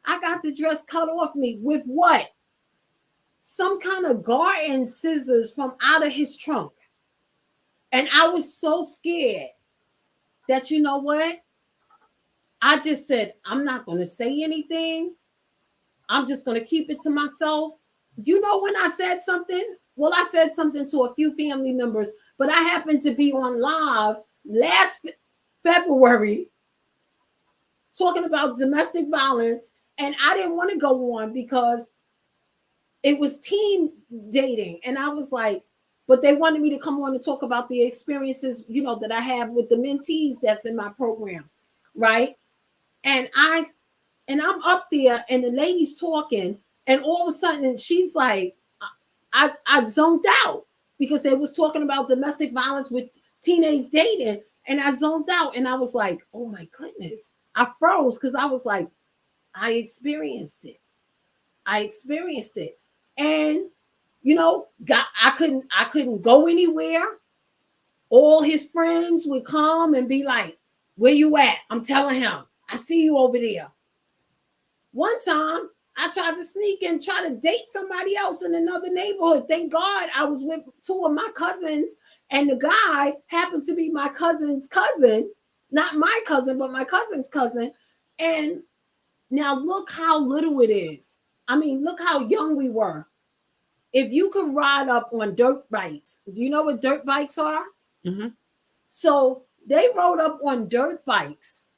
I got the dress cut off me with what? Some kind of garden scissors from out of his trunk. And I was so scared that, you know what? I just said, I'm not going to say anything. I'm just going to keep it to myself. You know when I said something? Well, I said something to a few family members, But I happened to be on live last February talking about domestic violence, and I didn't want to go on because it was teen dating, and I was like, but they wanted me to come on and talk about the experiences, that I have with the mentees that's in my program, right? And I'm up there, and the lady's talking, and all of a sudden she's like, I zoned out because they was talking about domestic violence with teenage dating, and I zoned out, and I was like, oh my goodness, I froze because I was like, I experienced it. I experienced it. And I couldn't go anywhere. All his friends would come and be like, where you at? I'm telling him, I see you over there. One time I tried to sneak and try to date somebody else in another neighborhood. Thank God I was with two of my cousins, and the guy happened to be my cousin's cousin, not my cousin, but my cousin's cousin. And now look how little it is. I mean, look how young we were. If you could ride up on dirt bikes, do you know what dirt bikes are? Mm-hmm. So they rode up on dirt bikes.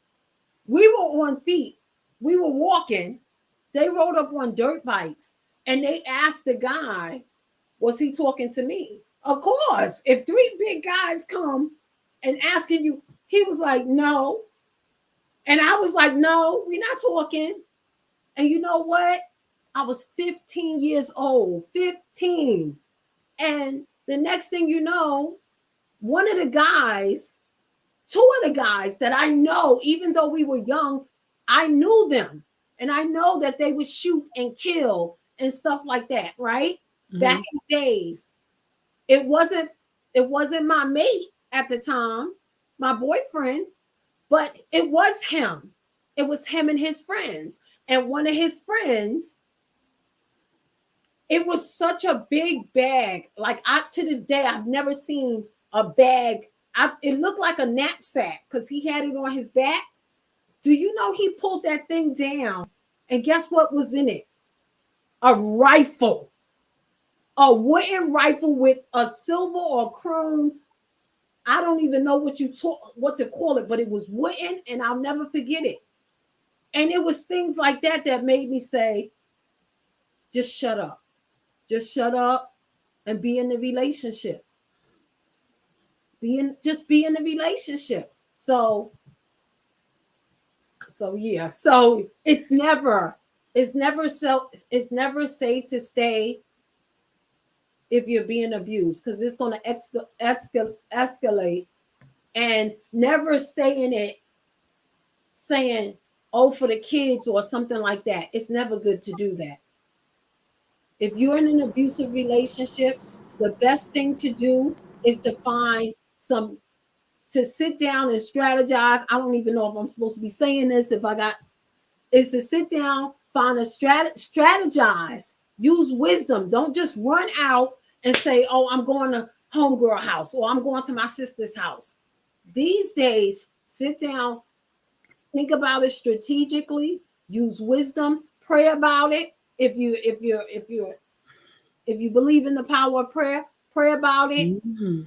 We were on feet. We were walking. They rode up on dirt bikes, and they asked the guy, was he talking to me? Of course. If three big guys come and asking you, he was like, no. And I was like, no, we're not talking. And you know what? I was 15 years old, 15. And the next thing you know, one of the guys, two of the guys that I know, even though we were young, I knew them. And I know that they would shoot and kill and stuff like that, right? Back Mm-hmm. in the days. It wasn't my mate at the time, my boyfriend, but it was him. It was him and his friends. And one of his friends, it was such a big bag. Like, I to this day, I've never seen a bag. It looked like a knapsack because he had it on his back. Do you know he pulled that thing down? And guess what was in it? A rifle, a wooden rifle with a silver or chrome. I don't even know what to call it, but it was wooden, and I'll never forget it. And it was things like that that made me say, just shut up. Just shut up and be in the relationship. Be in the relationship. So yeah. So it's never safe to stay if you're being abused, because it's going to escalate, and never stay in it saying, oh, for the kids or something like that. It's never good to do that. If you're in an abusive relationship, the best thing to do is to find some to sit down and strategize. I don't even know if I'm supposed to be saying this. If I got is to sit down, find a strategize, use wisdom. Don't just run out and say, "Oh, I'm going to homegirl house or I'm going to my sister's house." These days, sit down, think about it strategically, use wisdom, pray about it. If you believe in the power of prayer, pray about it Mm-hmm.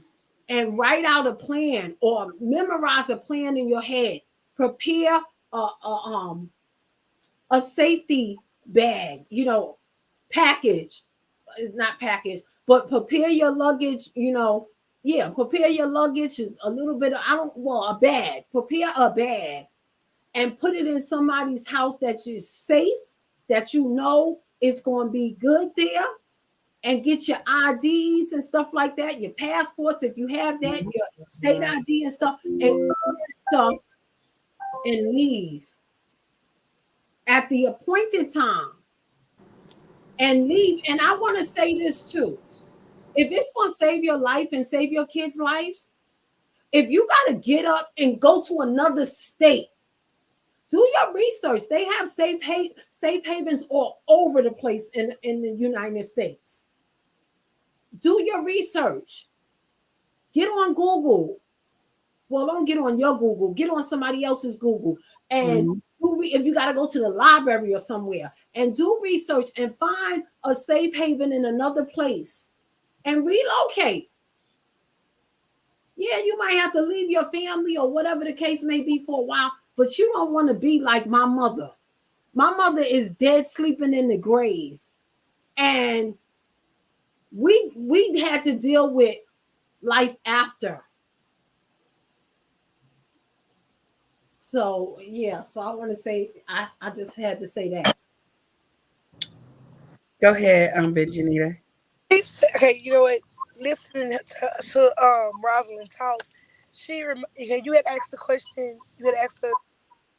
and write out a plan or memorize a plan in your head. Prepare a, a um a safety bag, package, not package, but prepare your luggage, yeah, prepare your luggage a little bit. A bag, prepare a bag and put it in somebody's house that is safe, that is going to be good there, and get your IDs and stuff like that, your passports, if you have that, your state ID and stuff, and stuff, and leave at the appointed time and leave. And I want to say this too. If it's going to save your life and save your kids' lives, if you got to get up and go to another state, do your research. They have safe havens all over the place in the United States. Do your research. Get on Google. Well, don't get on your Google. Get on somebody else's Google. And Mm-hmm. if you got to go to the library or somewhere, and do research and find a safe haven in another place and relocate. Yeah, you might have to leave your family or whatever the case may be for a while, but you don't want to be like my mother. My mother is dead sleeping in the grave. And we had to deal with life after. So yeah, so I want to say I just had to say that. Go ahead, Benjanita. Okay, you know what? Listening to Rosalyn talk, okay, you had asked the question. You had asked her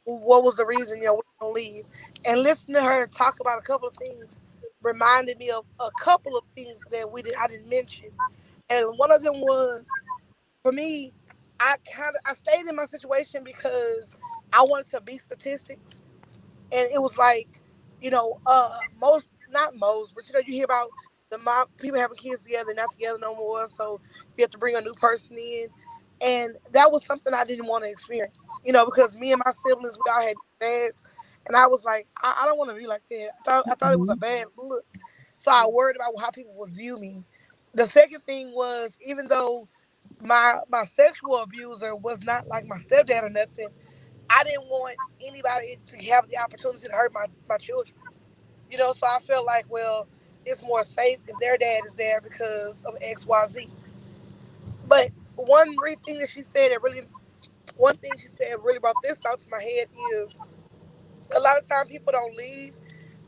what was the reason we don't leave, and listening to her talk about a couple of things reminded me of a couple of things that I didn't mention, and one of them was for me. I stayed in my situation because I wanted to beat statistics, and it was like, most, not most, but you hear about the mom people having kids together, not together no more, so you have to bring a new person in, and that was something I didn't want to experience, because me and my siblings, we all had dads, and I was like, I don't want to be like that. I thought it was a Mhm. bad look, so I worried about how people would view me. The second thing was, even though my sexual abuser was not like my stepdad or nothing, I didn't want anybody to have the opportunity to hurt my children. So I felt like, well, it's more safe if their dad is there because of XYZ. But one thing she said really brought this thought to my head is a lot of time people don't leave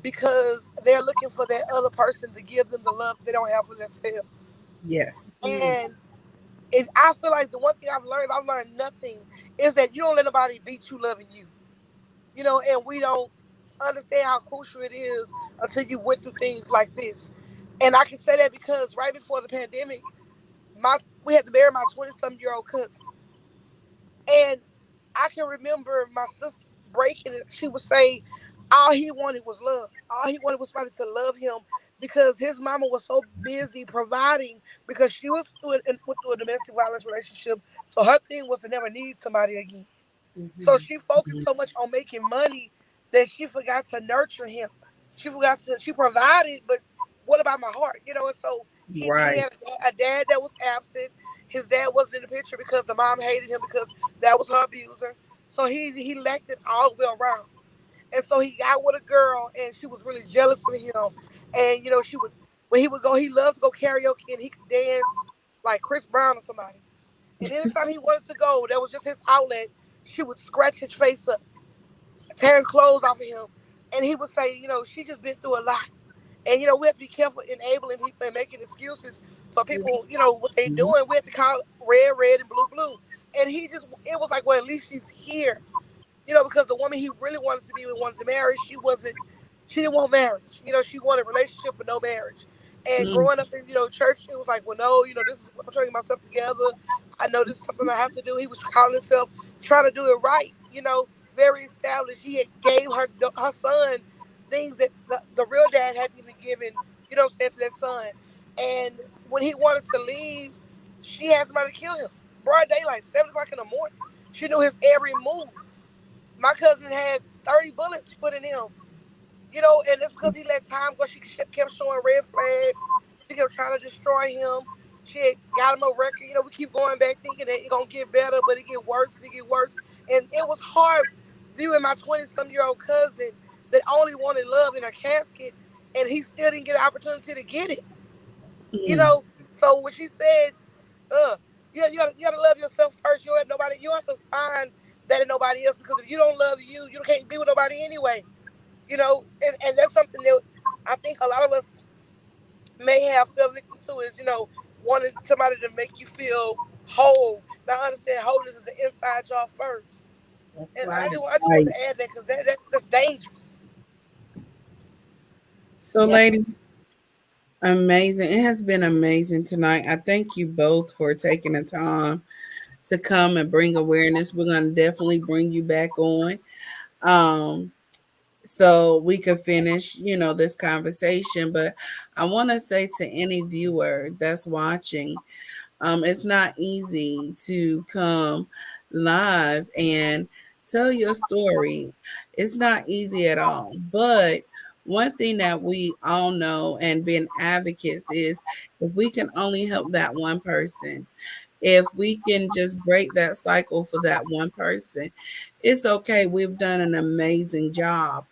because they're looking for that other person to give them the love they don't have for themselves. Yes. Mm, And I feel like the one thing I've learned nothing, is that you don't let nobody beat you loving you. And we don't understand how crucial it is until you went through things like this. And I can say that because right before the pandemic, my we had to bury my 20-some-year-old cousin. And I can remember my sister breaking it. She would say all he wanted was love. All he wanted was somebody to love him because his mama was so busy providing, because she was went through a domestic violence relationship. So her thing was to never need somebody again. So mhm, she focused so much on making money that she forgot to nurture him. She provided, but what about my heart? And so he Right. had a dad that was absent. His dad wasn't in the picture because the mom hated him because that was her abuser. So he lacked it all the way around. And so he got with a girl, and she was really jealous of him. And she would, when he would go, he loved to go karaoke, and he could dance like Chris Brown or somebody. And anytime he wanted to go, that was just his outlet. She would scratch his face up, tear his clothes off of him, and he would say, she just been through a lot. And we have to be careful enabling people and making excuses for people, what they Mhm. doing. We have to call red, red, and blue, blue. And it was like, well, at least she's here. Because the woman he really wanted to be with, wanted to marry, she didn't want marriage. She wanted a relationship but no marriage. And Mm. growing up in, church, it was like, well, no, this is, I'm trying to get myself together. I know this is something I have to do. He was calling himself trying to do it right, very established. He had gave her son things that the real dad hadn't even given, what I'm saying, to that son. And when he wanted to leave, she had somebody to kill him. Broad daylight, 7 o'clock in the morning. She knew his every move. My cousin had 30 bullets put in him, and it's because he let time go. She kept showing red flags. She kept trying to destroy him. She had got him a record. We keep going back thinking that it's going to get better, but it get worse and it get worse. And it was hard viewing my 20-some-year-old cousin that only wanted love in a casket, and he still didn't get an opportunity to get it. You Mm. know, so when she said, you gotta love yourself first. You don't let nobody. You have to find that in nobody else, because if you don't love you, you can't be with nobody anyway. And that's something that I think a lot of us may have fell victim to, is wanting somebody to make you feel whole. Now understand, wholeness is an inside job first. that's And right. I just wanted Right. to add that because that's dangerous. So, Yeah. ladies, amazing. It has been amazing tonight. I thank you both for taking the time to come and bring awareness. We're going to definitely bring you back on. Um, so we could finish, this conversation. But I want to say to any viewer that's watching, it's not easy to come live and tell your story. It's not easy at all. But one thing that we all know and being advocates is if we can only help that one person, If we can just break that cycle for that one person, it's okay. We've done an amazing job.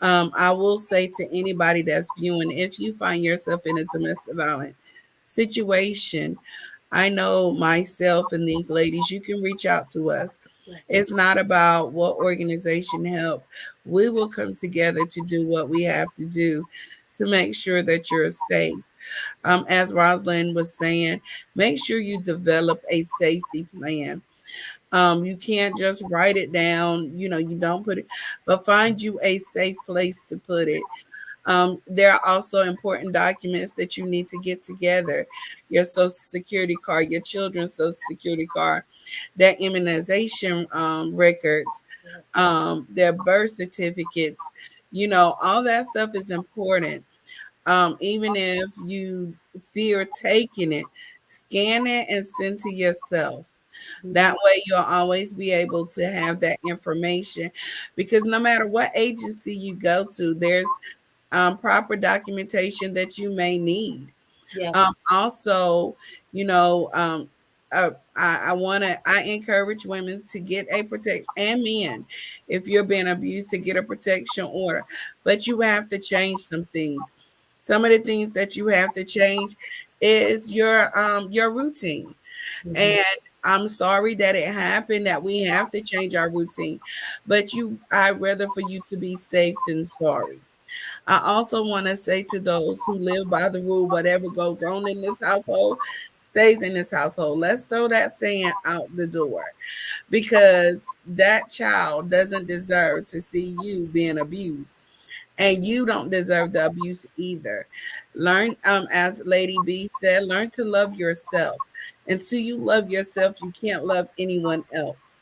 I will say to anybody that's viewing, if you find yourself in a domestic violence situation, I know myself and these ladies, you can reach out to us. Yes. It's not about what organization help. We will come together to do what we have to do to make sure that you're safe. As Rosalyn was saying, make sure you develop a safety plan. You can't just write it down, you don't put it, but find you a safe place to put it. There are also important documents that you need to get together: your social security card, your children's social security card, their immunization records, their birth certificates. All that stuff is important. Even if you fear taking it, scan it and send to yourself. That Mhm. way, you'll always be able to have that information, because no matter what agency you go to, there's proper documentation that you may need. Yes. Also, you know, I encourage women to get a protection, and men, if you're being abused, to get a protection order. But you have to change some things. Some of the things that you have to change is your routine. Mhm. And I'm sorry that it happened, that we have to change our routine. But I'd rather for you to be safe than sorry. I also want to say to those who live by the rule, whatever goes on in this household stays in this household. Let's throw that saying out the door, because that child doesn't deserve to see you being abused, and you don't deserve the abuse either. Learn, as Lady B said, learn to love yourself. Until you love yourself, you can't love anyone else.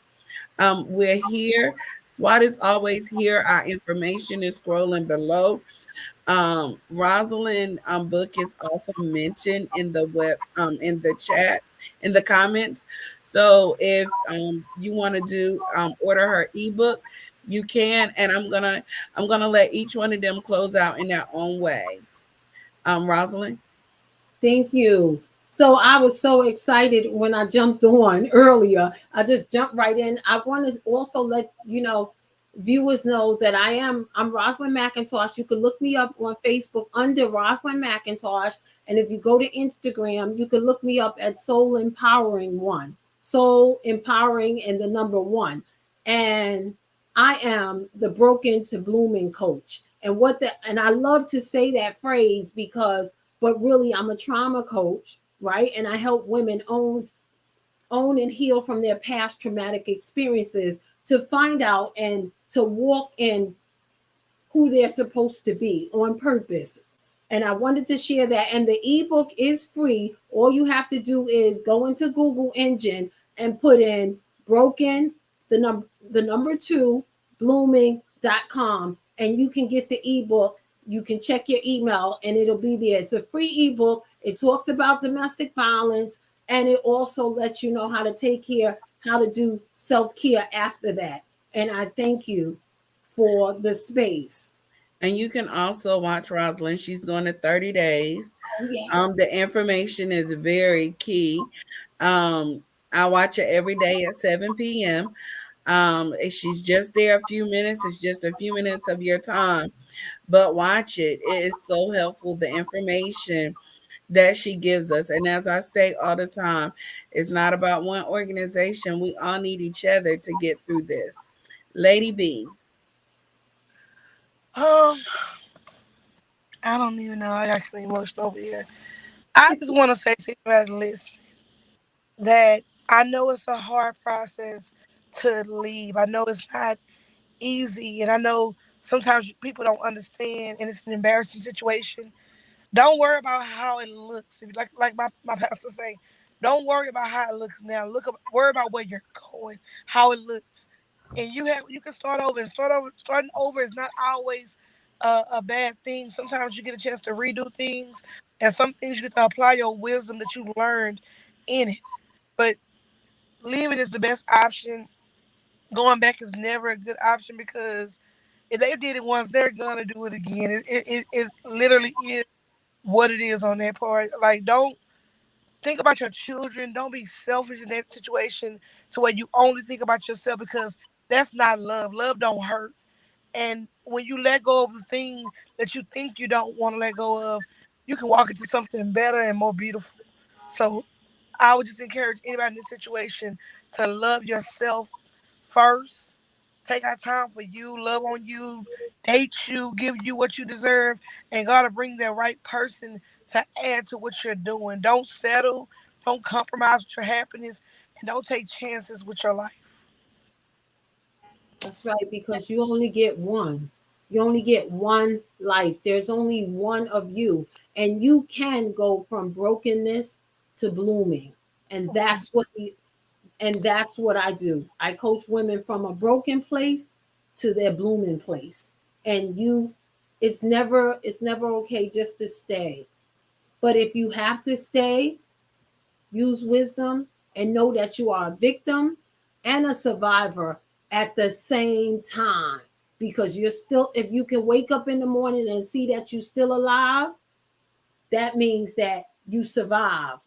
We're here. SWAT is always here. Our information is scrolling below. Rosalind book is also mentioned in the in the chat, in the comments. So if you want to do order her ebook, you can, and I'm gonna let each one of them close out in their own way. Rosalind. Thank you. So I was so excited when I jumped on earlier. I just jumped right in. I want to also let viewers know that I'm Rosalyn McIntosh. You can look me up on Facebook under Rosalyn McIntosh, and if you go to Instagram, you can look me up at Soul Empowering One, Soul Empowering, and the number one. And I am the broken to blooming coach. And I love to say that phrase because, but really I'm a trauma coach, right? And I help women own and heal from their past traumatic experiences to find out and to walk in who they're supposed to be on purpose. And I wanted to share that. And the ebook is free. All you have to do is go into Google engine and put in broken, the number two, blooming.com, and you can get the ebook. You can check your email and it'll be there. It's a free ebook. It talks about domestic violence, and it also lets you know how to take care, how to do self-care after that. And I thank you for the space. And you can also watch Rosalind. She's doing it 30 days. Oh, yes. The information is very key. Um, I watch it every day at 7 p.m. She's just there a few minutes. It's just a few minutes of your time, but watch it. It is so helpful. The information that she gives us. And as I state all the time, it's not about one organization. We all need each other to get through this. Lady B. Um, I don't even know. I got kind of emotional over here. I just want to say to everybody listening that I know it's a hard process to leave. I know it's not easy, and I know sometimes people don't understand, and it's an embarrassing situation. Don't worry about how it looks. Like my pastor say, don't worry about how it looks now. Worry about where you're going, how it looks, and you can start over. And starting over is not always a bad thing. Sometimes you get a chance to redo things, and some things you get to apply your wisdom that you learned in it. But leaving is the best option. Going back is never a good option because if they did it once, they're gonna do it again. It literally is what it is on that part. Like, don't. think about your children. Don't be selfish in that situation to where you only think about yourself, because that's not love. Love don't hurt. And when you let go of the thing that you think you don't want to let go of, you can walk into something better and more beautiful. So I would just encourage anybody in this situation to love yourself first. Take our time for you, love on you, date you, give you what you deserve, and God to bring the right person to add to what you're doing. Don't settle, don't compromise with your happiness, and don't take chances with your life. That's right, because you only get one. You only get one life. There's only one of you. And you can go from brokenness to blooming. And that's what I do. I coach women from a broken place to their blooming place. And it's never okay just to stay. But if you have to stay, use wisdom and know that you are a victim and a survivor at the same time, because you're still, if you can wake up in the morning and see that you're still alive, that means that you survived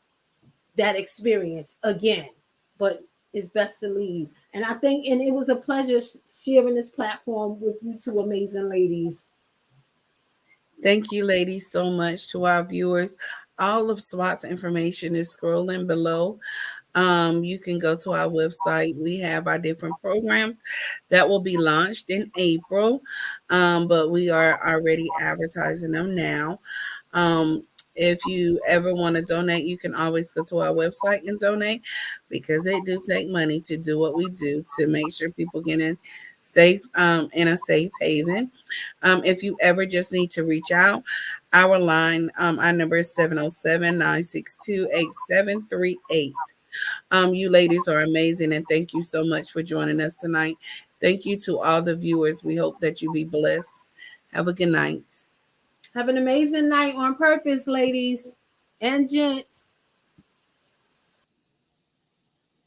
that experience again. But it's best to leave. And I think, and it was a pleasure sharing this platform with you two amazing ladies. Thank you, ladies, so much. To our viewers, all of SWAT's information is scrolling below. You can go to our website. We have our different programs that will be launched in April, but we are already advertising them now. Um, if you ever want to donate, you can always go to our website and donate, because it do take money to do what we do to make sure people get in a safe haven. If you ever just need to reach out, our line, our number is 707-962-8738. You ladies are amazing, and thank you so much for joining us tonight. Thank you to all the viewers. We hope that you be blessed. Have a good night. Have an amazing night on purpose, ladies and gents.